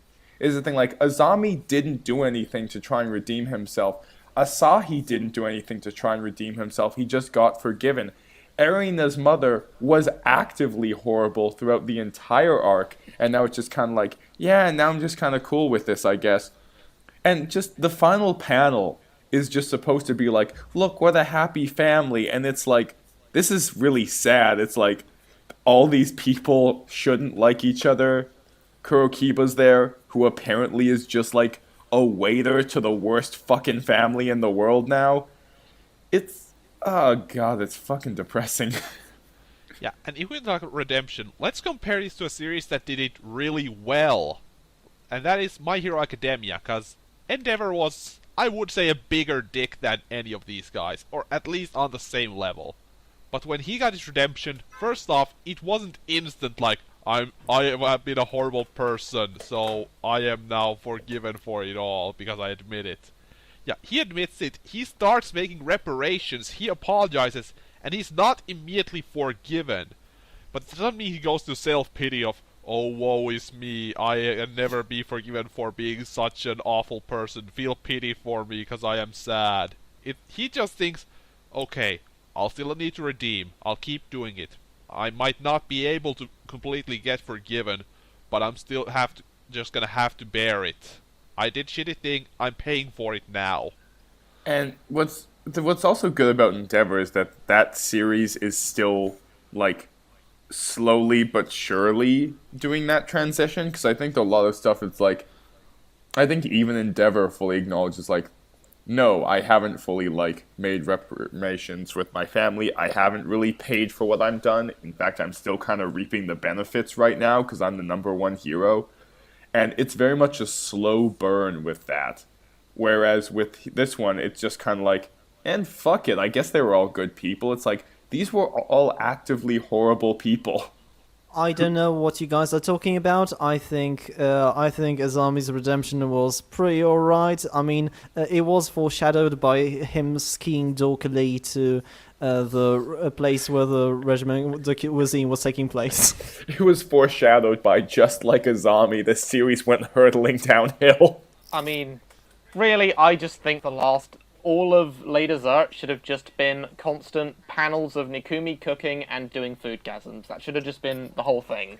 Is the thing, like, Azami didn't do anything to try and redeem himself. Asahi didn't do anything to try and redeem himself. He just got forgiven. Erena's mother was actively horrible throughout the entire arc, and now it's just kind of like, yeah, now I'm just kind of cool with this, I guess. And just the final panel is just supposed to be like, look, what a happy family, and it's like, this is really sad. It's like, all these people shouldn't like each other. Kurokiba's there, who apparently is just like a waiter to the worst fucking family in the world now. It's, oh god, it's fucking depressing. Yeah, and if we talk redemption, let's compare this to a series that did it really well. And that is My Hero Academia, because Endeavor was, I would say, a bigger dick than any of these guys, or at least on the same level. But when he got his redemption, first off, it wasn't instant like, I have been a horrible person, so I am now forgiven for it all, because I admit it. Yeah, he admits it, he starts making reparations, he apologizes, and he's not immediately forgiven. But it doesn't mean he goes to self-pity of, oh, woe is me, I can never be forgiven for being such an awful person, feel pity for me, because I am sad. He just thinks, okay, I'll still need to redeem, I'll keep doing it. I might not be able to completely get forgiven, but I'm still just gonna have to bear it. I did shitty thing, I'm paying for it now. And what's also good about Endeavor is that series is still, like, slowly but surely doing that transition, because I think a lot of stuff, it's like, I think even Endeavor fully acknowledges, like, no, I haven't fully, like, made reparations with my family. I haven't really paid for what I've done. In fact, I'm still kind of reaping the benefits right now because I'm the #1 hero. And it's very much a slow burn with that. Whereas with this one, it's just kind of like, and fuck it, I guess they were all good people. It's like, these were all actively horrible people. I don't know what you guys are talking about. I think Azami's redemption was pretty alright. I mean, it was foreshadowed by him skiing dorkily to the place where the cuisine was taking place. It was foreshadowed by just like Azami, the series went hurtling downhill. I mean, really, I just think all of Les Desserts should have just been constant panels of Nikumi cooking and doing foodgasms. That should have just been the whole thing.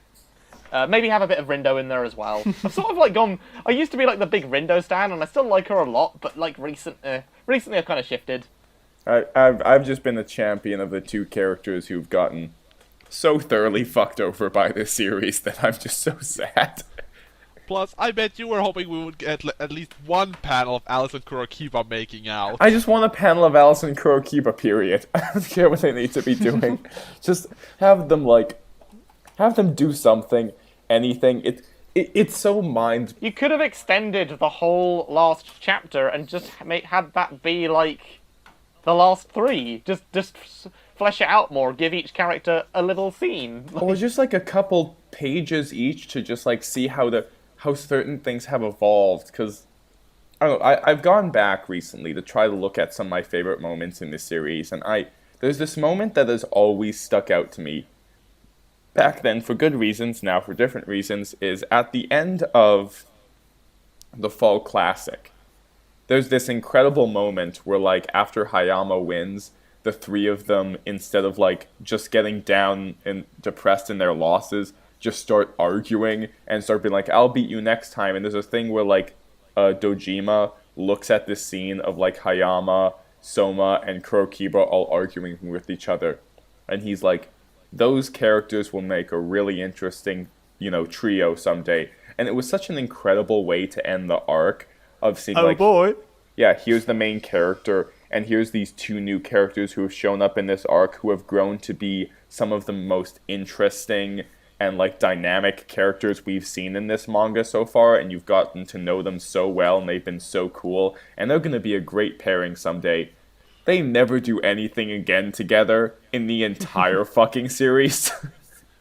Maybe have a bit of Rindo in there as well. I've sort of like gone... I used to be like the big Rindo stan, and I still like her a lot, but like recently I've kind of shifted. I've just been a champion of the two characters who've gotten so thoroughly fucked over by this series that I'm just so sad. Plus, I bet you were hoping we would get at least one panel of Alice and Kurokiba making out. I just want a panel of Alice and Kurokiba, period. I don't care what they need to be doing. Just have them do something, anything. It's so mind... You could have extended the whole last chapter and just had that be like the last 3. Just flesh it out more, give each character a little scene. Or just like a couple pages each to just like see how certain things have evolved, because I don't know, I've gone back recently to try to look at some of my favorite moments in this series, and there's this moment that has always stuck out to me. Back then, for good reasons, now for different reasons, is at the end of the Fall Classic. There's this incredible moment where, like, after Hayama wins, the 3 of them, instead of, like, just getting down and depressed in their losses, just start arguing and start being like, I'll beat you next time. And there's a thing where, like, Dojima looks at this scene of, like, Hayama, Soma, and Kurokiba all arguing with each other. And he's like, those characters will make a really interesting, trio someday. And it was such an incredible way to end the arc of seeing, oh boy! Yeah, here's the main character, and here's these 2 new characters who have shown up in this arc who have grown to be some of the most interesting and like dynamic characters we've seen in this manga so far, and you've gotten to know them so well, and they've been so cool, and they're going to be a great pairing someday. They never do anything again together in the entire fucking series.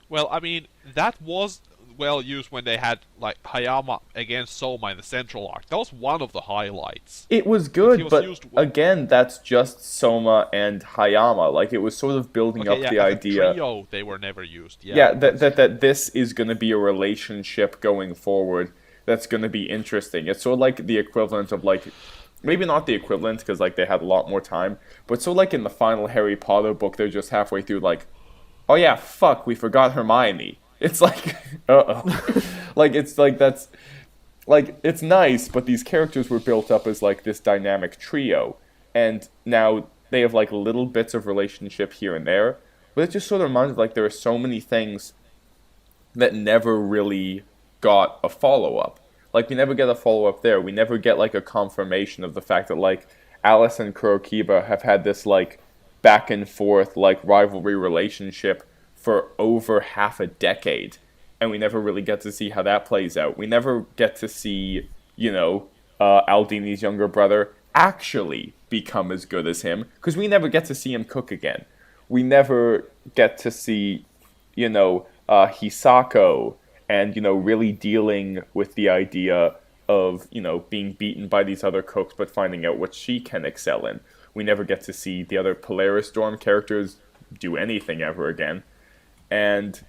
Well, I mean, that was well used when they had like Hayama against Soma in the central arc. That was one of the highlights. It was good, but again, that's just Soma and Hayama. Like, it was sort of building up the idea. Trio, they were never used. Yeah, that this is going to be a relationship going forward that's going to be interesting. It's sort of like the equivalent of, like, maybe not the equivalent, because, like, they had a lot more time, but so, like, in the final Harry Potter book, they're just halfway through, like, oh yeah, fuck, we forgot Hermione. It's like, uh-oh. Like, it's like, that's, like, it's nice, but these characters were built up as, like, this dynamic trio, and now they have, like, little bits of relationship here and there, but it just sort of reminds me, like, there are so many things that never really got a follow-up. Like, we never get a follow-up there. We never get, like, a confirmation of the fact that, like, Alice and Kurokiba have had this, like, back-and-forth, like, rivalry relationship for over half a decade, and we never really get to see how that plays out. We never get to see, you know, Aldini's younger brother actually become as good as him, because we never get to see him cook again. We never get to see, you know, Hisako and, you know, really dealing with the idea of, you know, being beaten by these other cooks but finding out what she can excel in. We never get to see the other Polaris Storm characters do anything ever again. And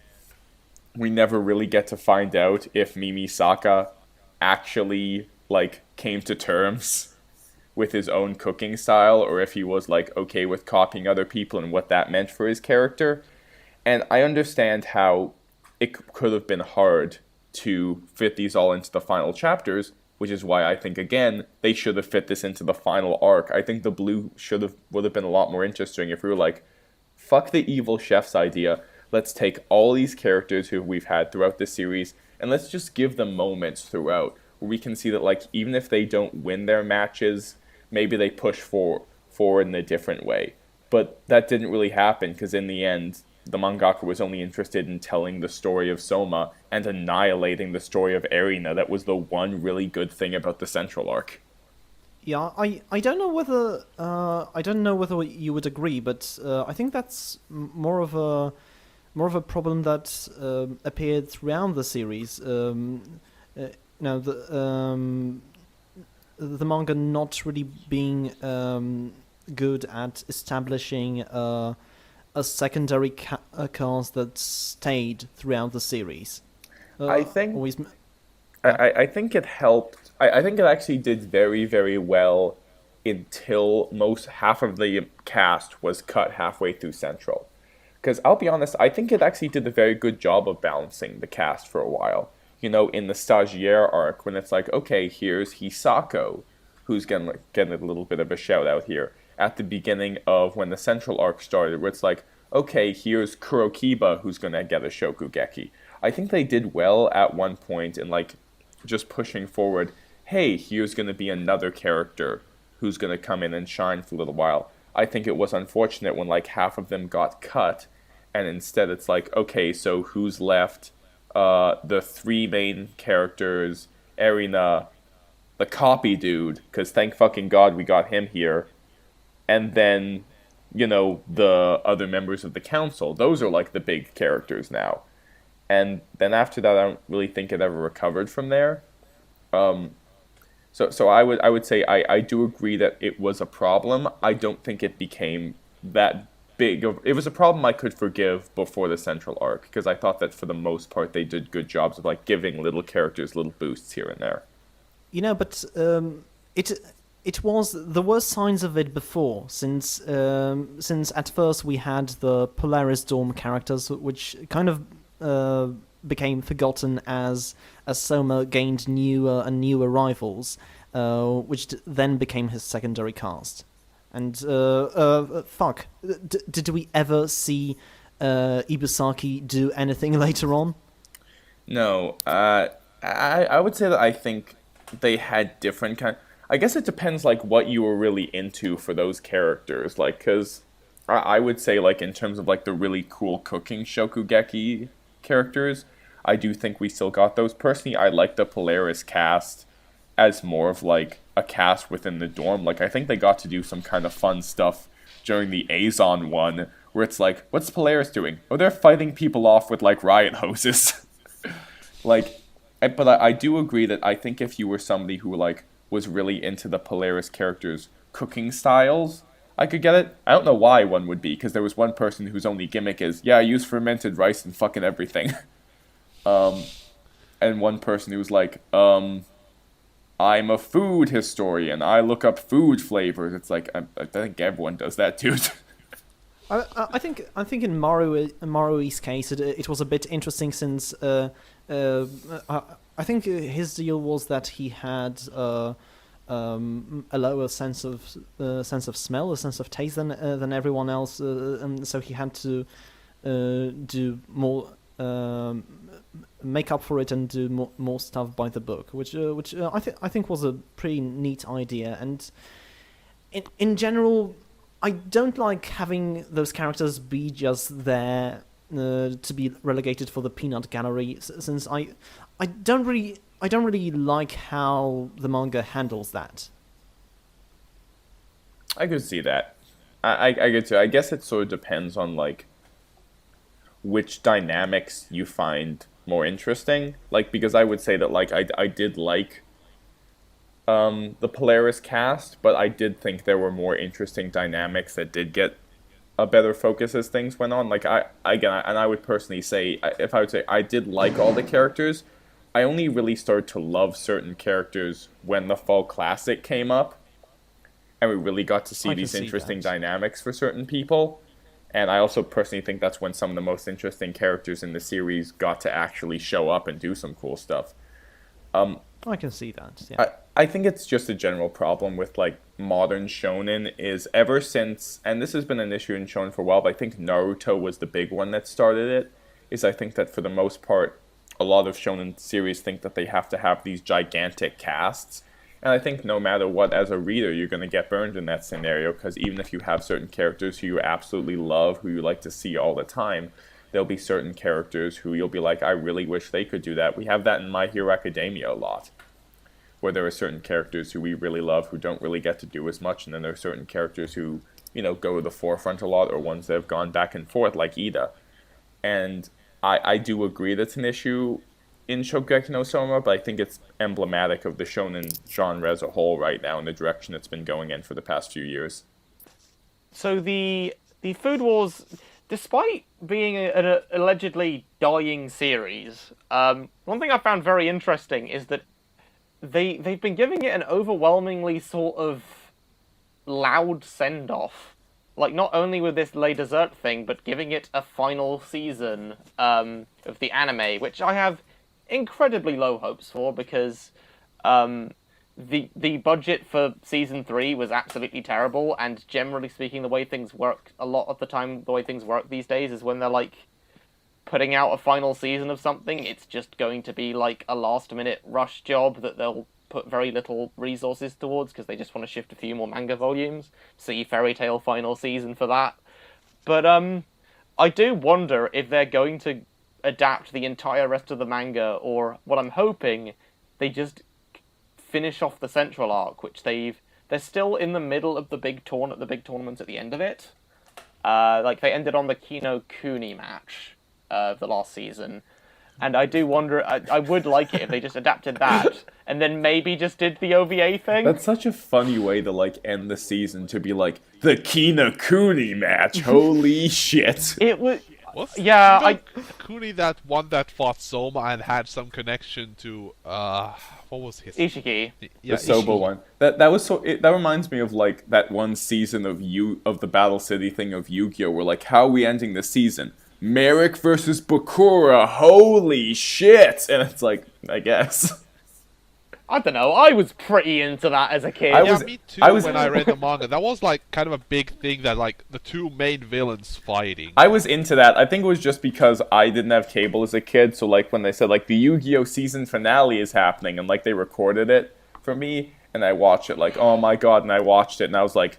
we never really get to find out if Mimisaka actually, like, came to terms with his own cooking style, or if he was, like, okay with copying other people and what that meant for his character. And I understand how it could have been hard to fit these all into the final chapters, which is why I think, again, they should have fit this into the final arc. I think the blue would have been a lot more interesting if we were like, fuck the evil chef's idea. Let's take all these characters who we've had throughout the series, and let's just give them moments throughout where we can see that, like, even if they don't win their matches, maybe they push forward in a different way. But that didn't really happen, because in the end, the mangaka was only interested in telling the story of Soma and annihilating the story of Erina. That was the one really good thing about the central arc. Yeah, I don't know whether you would agree, but I think that's more of a problem that appeared throughout the series. The manga not really being good at establishing a secondary cast that stayed throughout the series. I think it helped. I think it actually did very, very well until half of the cast was cut halfway through Central. Because I'll be honest, I think it actually did a very good job of balancing the cast for a while. You know, in the Stagiaire arc, when it's like, okay, here's Hisako, who's getting a little bit of a shout out here. At the beginning of when the Central arc started, where it's like, okay, here's Kurokiba, who's going to get a Shokugeki. I think they did well at one point in, like, just pushing forward, hey, here's going to be another character who's going to come in and shine for a little while. I think it was unfortunate when, like, half of them got cut, and instead it's like, okay, so who's left? The three main characters, Erina, the copy dude, because thank fucking God we got him here, and then, you know, the other members of the council. Those are, like, the big characters now. And then after that, I don't really think it ever recovered from there. So I would say I do agree that it was a problem. I don't think it became that big. It was a problem I could forgive before the Central arc, because I thought that for the most part they did good jobs of, like, giving little characters little boosts here and there. You know, but there were signs of it before, since at first we had the Polaris Storm characters, which kind of became forgotten as Soma gained newer and newer rivals, which then became his secondary cast. And did we ever see Ibusaki do anything later on? No, I would say that I think they had different kind. I guess it depends, like, what you were really into for those characters, like, because I would say, like, in terms of, like, the really cool cooking Shokugeki characters, I do think we still got those. Personally, I like the Polaris cast as more of like a cast within the dorm. Like, I think they got to do some kind of fun stuff during the Azon one, where it's like, what's Polaris doing? Oh, they're fighting people off with like riot hoses. But I do agree that I think if you were somebody who like was really into the Polaris characters' cooking styles, I could get it. I don't know why one would be, because there was one person whose only gimmick is, yeah, I use fermented rice and fucking everything. And one person who's like, I'm a food historian. I look up food flavors. It's like, I think everyone does that, dude. I think in Marui's case it was a bit interesting since I think his deal was that he had a lower sense of smell, a sense of taste than everyone else, and so he had to do more, make up for it and do more stuff by the book, which I think was a pretty neat idea. And in general, I don't like having those characters be just there to be relegated for the peanut gallery, since I don't really like how the manga handles that. I could see that. I get to. I guess it sort of depends on like which dynamics you find more interesting. Like, because I would say that like I did like the Polaris cast, but I did think there were more interesting dynamics that did get a better focus as things went on. Like, I would personally say, if I would say I did like all the characters, I only really started to love certain characters when the Fall Classic came up, and we really got to see these interesting dynamics for certain people. And I also personally think that's when some of the most interesting characters in the series got to actually show up and do some cool stuff. I can see that, yeah. I think it's just a general problem with like modern shonen is ever since, and this has been an issue in shonen for a while, but I think Naruto was the big one that started it, is I think that for the most part, a lot of shonen series think that they have to have these gigantic casts. And I think no matter what, as a reader, you're going to get burned in that scenario, because even if you have certain characters who you absolutely love, who you like to see all the time, there'll be certain characters who you'll be like, I really wish they could do that. We have that in My Hero Academia a lot, where there are certain characters who we really love who don't really get to do as much, and then there are certain characters who, you know, go to the forefront a lot, or ones that have gone back and forth, like Ida. And I do agree that's an issue in Shokugeki no Soma, but I think it's emblematic of the shonen genre as a whole right now and the direction it's been going in for the past few years. So the Food Wars, despite being an allegedly dying series, one thing I found very interesting is that they've been giving it an overwhelmingly sort of loud send-off. Like, not only with this Les Dessert thing, but giving it a final season of the anime, which I have incredibly low hopes for, because the budget for season 3 was absolutely terrible, and generally speaking, the way things work a lot of the time, the way things work these days is when they're like putting out a final season of something, it's just going to be like a last minute rush job that they'll put very little resources towards because they just want to shift a few more manga volumes. See Fairy Tail final season for that. But I do wonder if they're going to adapt the entire rest of the manga, or what I'm hoping, they just finish off the central arc, which they're still in the middle of the big tournaments at the end of it. Like, they ended on the Kino Kuni match of the last season. And I do wonder, I would like it if they just adapted that, and then maybe just did the OVA thing. That's such a funny way to, like, end the season, to be like, the Kinokuni match, holy shit. It was... What's Yeah, Kuni that one that fought Soma and had some connection to, what was his... Ishiki. Yeah, The Soba Ishii. one. That was so... that reminds me of, like, that one season of the Battle City thing of Yu-Gi-Oh! Where, like, how are we ending the season? Merrick versus Bakura, holy shit! And it's like, I guess. I don't know, I was pretty into that as a kid. Yeah, me too, when I read the manga. That was, like, kind of a big thing, that, like, the two main villains fighting. I was into that. I think it was just because I didn't have cable as a kid, so, like, when they said, like, the Yu-Gi-Oh! Season finale is happening, and, like, they recorded it for me, and I watched it, like, oh my god, and I watched it, and I was like,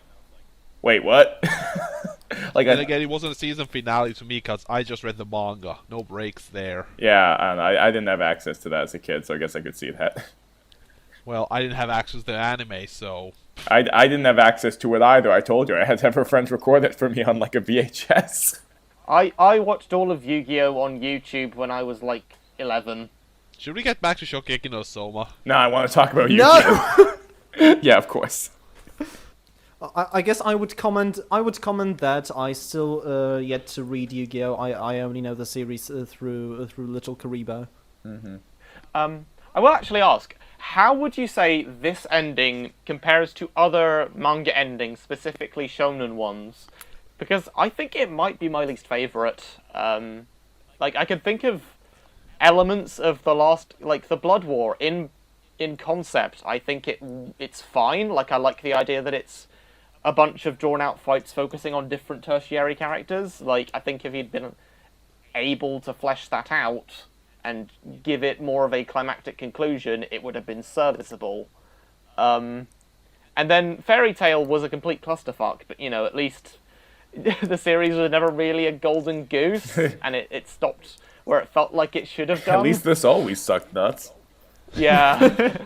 wait, what? Like, And again, it wasn't a season finale to me because I just read the manga. No breaks there. yeah, and I didn't have access to that as a kid, so I guess I could see that. Well, I didn't have access to anime, so... I didn't have access to it either. I told you I had to have her friends record it for me on like a VHS. I watched all of Yu-Gi-Oh on YouTube when I was like 11. Should we get back to Shokugeki no Soma? No, I want to talk about you. No! Yeah, of course. I guess I would comment that I still yet to read Yu-Gi-Oh! I only know the series through Little Karibo. I will actually ask, how would you say this ending compares to other manga endings, specifically shonen ones? Because I think it might be my least favourite. Like, I can think of elements of the last, like, the Blood War in concept. I think it's fine. Like, I like the idea that it's a bunch of drawn-out fights focusing on different tertiary characters. Like, I think if he'd been able to flesh that out and give it more of a climactic conclusion, it would have been serviceable. And then Fairy Tail was a complete clusterfuck, but, you know, at least the series was never really a golden goose, and it stopped where it felt like it should have done. At least this always sucked nuts. Yeah.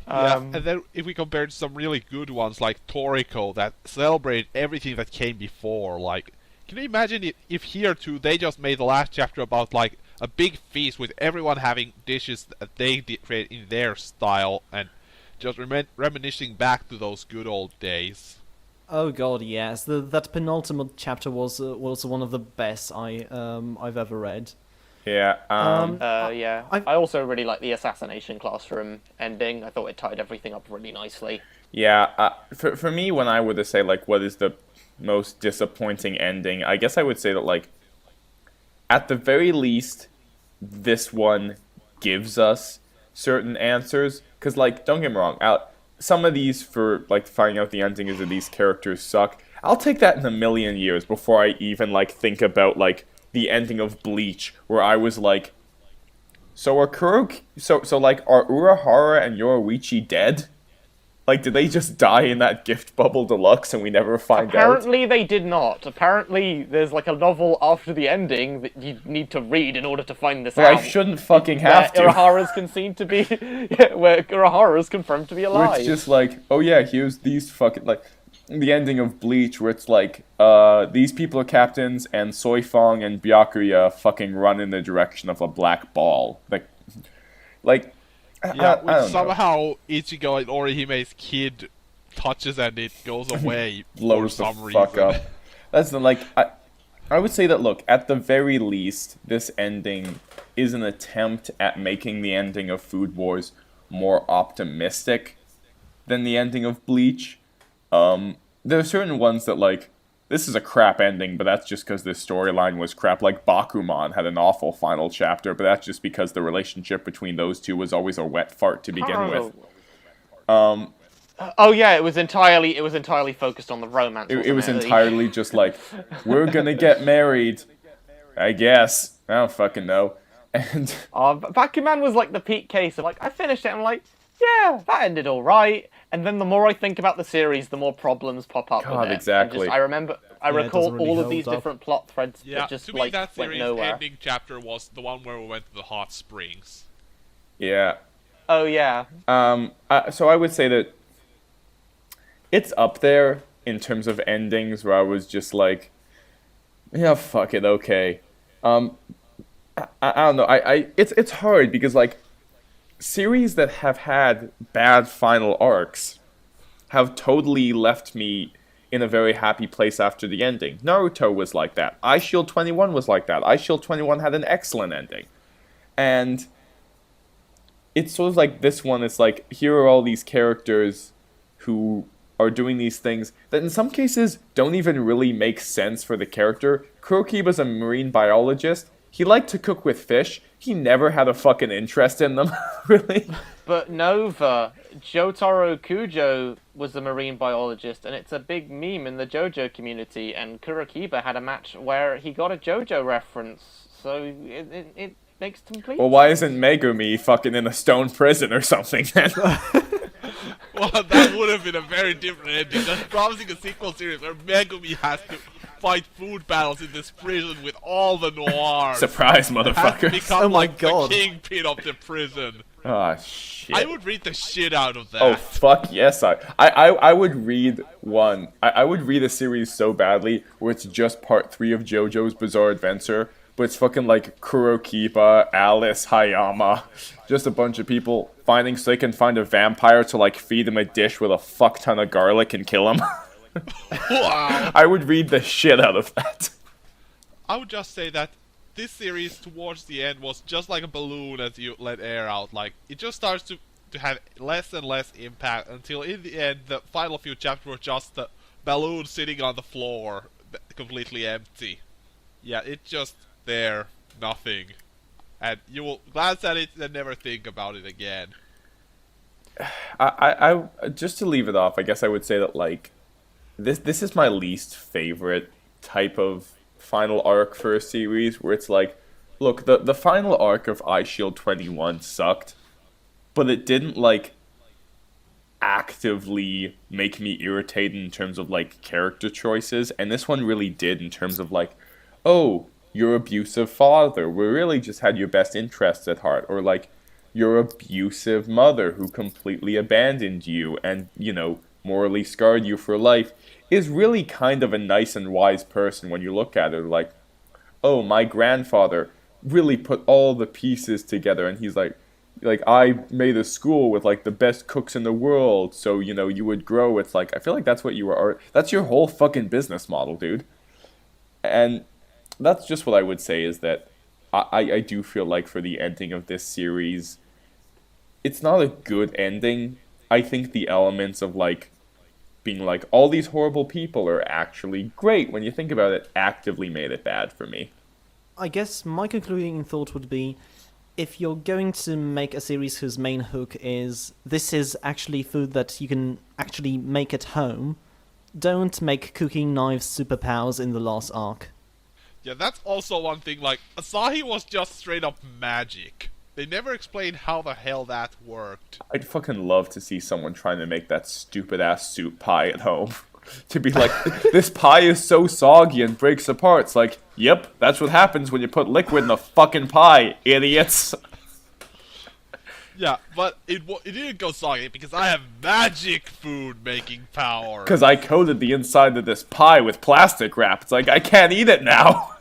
Yeah, and then if we compare to some really good ones like Toriko that celebrate everything that came before, like, can you imagine if here too they just made the last chapter about like a big feast with everyone having dishes that they create in their style and just reminiscing back to those good old days. Oh god, yes. That penultimate chapter was one of the best I've ever read. Yeah. Yeah. I also really like the assassination classroom ending. I thought it tied everything up really nicely. Yeah. For me, when I were to say like what is the most disappointing ending, I guess I would say that like at the very least, this one gives us certain answers. Because like, don't get me wrong, some of these for like finding out the ending is that these characters suck. I'll take that in a million years before I even like think about like the ending of Bleach, where I was like, so are Urahara and Yoruichi dead? Like, did they just die in that gift bubble deluxe and we never find out? Apparently they did not. Apparently there's like a novel after the ending that you need to read in order to find this Well, out. I shouldn't fucking have to. Where Urahara's conceded to be, where Urahara's confirmed to be alive. Where it's just like, oh yeah, here's these fucking, like, the ending of Bleach where it's like, these people are captains and Soifong and Byakuya fucking run in the direction of a black ball. Like, yeah, I don't somehow Ichigo and Orihime's kid touches and it goes away blows for some the fuck reason. up. That's the, like, I would say that, look, at the very least, this ending is an attempt at making the ending of Food Wars more optimistic than the ending of Bleach. There are certain ones that, like, this is a crap ending, but that's just because this storyline was crap. Like, Bakuman had an awful final chapter, but that's just because the relationship between those two was always a wet fart to begin with. Oh yeah, it was entirely focused on the romance. It was entirely just like, we're gonna get married, I guess. I don't fucking know. And Bakuman was like the peak case of like, I finished it and I'm like, yeah, that ended alright. And then the more I think about the series, the more problems pop up God, with it. exactly. I recall really all of hold these up. different plot threads Yeah, that just to me like that went series nowhere. ending chapter was the one where we went to the hot springs. yeah. Oh yeah. So I would say that it's up there in terms of endings where I was just like, yeah, fuck it, okay. I don't know. It's hard because like series that have had bad final arcs have totally left me in a very happy place after the ending. Naruto was like that. Eyeshield 21 was like that. Eyeshield 21 had an excellent ending. And it's sort of like this one, it's like, here are all these characters who are doing these things that in some cases don't even really make sense for the character. Kurokiba's a marine biologist. He liked to cook with fish. He never had a fucking interest in them, really. But Nova, Jotaro Kujo was a marine biologist, and it's a big meme in the JoJo community, and Kurokiba had a match where he got a JoJo reference, so it makes complete Well, why isn't Megumi fucking in a stone prison or something then? Well, that would have been a very different ending. That's promising a sequel series where Megumi has to fight food battles in this prison with all the noirs. Surprise, Has motherfuckers. become Oh my like God. the kingpin of the prison. Ah, shit. I would read the shit out of that. Oh fuck yes, I would read one. I would read a series so badly where it's just part 3 of JoJo's Bizarre Adventure, but it's fucking like Kurokiba, Alice, Hayama, just a bunch of people finding so they can find a vampire to like feed him a dish with a fuck ton of garlic and kill him. Wow. I would read the shit out of that. I would just say that this series towards the end was just like a balloon as you let air out. Like, it just starts to have less and less impact until in the end the final few chapters were just the balloon sitting on the floor, completely empty. Yeah, it's just there, nothing. And you will glance at it and never think about it again. I just to leave it off, I guess I would say that like this is my least favorite type of final arc for a series where it's like, look, the final arc of iShield 21 sucked, but it didn't like actively make me irritated in terms of like character choices, and this one really did in terms of like, oh, your abusive father, we really just had your best interests at heart, or like your abusive mother who completely abandoned you and, you know, morally scarred you for life, is really kind of a nice and wise person when you look at it. Like, oh, my grandfather really put all the pieces together, and he's like I made a school with like the best cooks in the world, so you know you would grow. It's like, I feel like that's what you are. That's your whole fucking business model, dude. And that's just what I would say is that I do feel like for the ending of this series, it's not a good ending. I think the elements of like being like all these horrible people are actually great when you think about it actively made it bad for me. I guess my concluding thought would be, if you're going to make a series whose main hook is this is actually food that you can actually make at home, don't make cooking knives superpowers in the last arc. Yeah, that's also one thing. Like, Asahi was just straight up magic. They never explained how the hell that worked. I'd fucking love to see someone trying to make that stupid ass soup pie at home. To be like, this pie is so soggy and breaks apart. It's like, yep, that's what happens when you put liquid in a fucking pie, idiots. Yeah, but it didn't go soggy because I have magic food making power. Because I coated the inside of this pie with plastic wrap. It's like, I can't eat it now.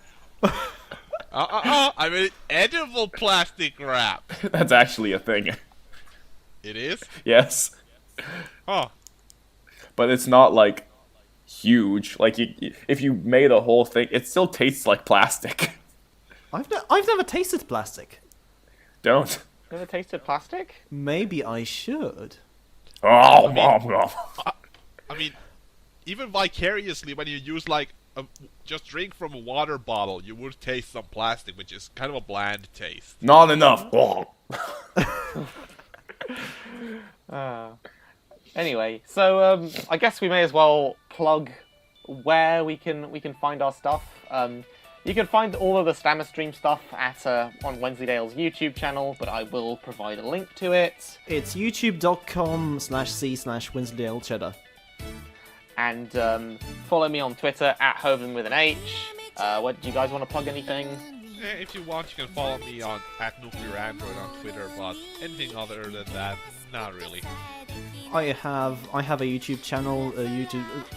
I mean, edible plastic wrap. That's actually a thing. It is? Yes. Huh. But it's not like huge. Like, if you made a whole thing, it still tastes like plastic. I've never tasted plastic. Don't. Never tasted plastic? Maybe I should. Oh, I mean, even vicariously, when you use like just drink from a water bottle, you would taste some plastic, which is kind of a bland taste. Not enough. Anyway, so I guess we may as well plug where we can find our stuff. You can find all of the Stammer stream stuff at on Wensleydale's YouTube channel, but I will provide a link to it. It's youtube.com/c/WensleydaleCheddar. And follow me on Twitter at Hovin with an H. What do you guys want to plug anything? If you want, you can follow me on @NuclearAndroid on Twitter, but anything other than that, not really. I have a YouTube channel.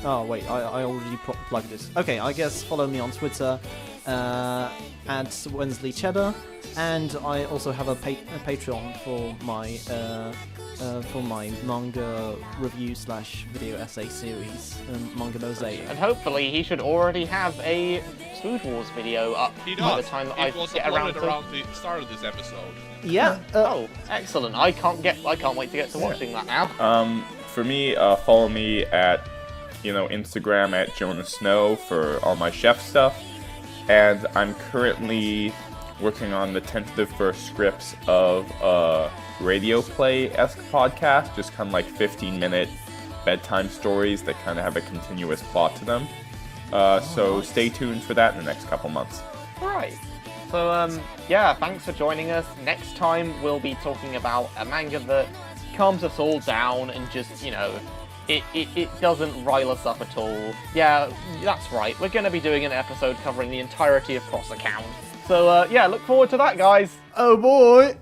Oh wait, I already plugged it. Okay, I guess follow me on Twitter at WensleydaleCheddar, and I also have a Patreon for my manga review / video essay series, Manga Mosaic. And hopefully he should already have a Food Wars video up He by does. the time It I was get around uploaded to. around the start of this episode. Yeah. Oh, excellent! I can't wait to get to watching that now. For me, follow me at, Instagram at Jonas Snow for all my chef stuff. And I'm currently working on the tentative first scripts of a radio play-esque podcast, just kind of like 15-minute bedtime stories that kind of have a continuous plot to them. So stay tuned for that in the next couple months. Alright. So, yeah, thanks for joining us. Next time we'll be talking about a manga that calms us all down and just, it doesn't rile us up at all. Yeah, that's right. We're going to be doing an episode covering the entirety of Cross Account. So, yeah, look forward to that, guys. Oh boy!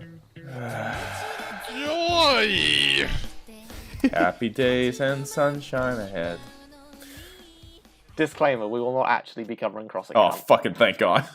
Joy! Happy days and sunshine ahead. Disclaimer, we will not actually be covering Cross Oh, Account. fucking thank God.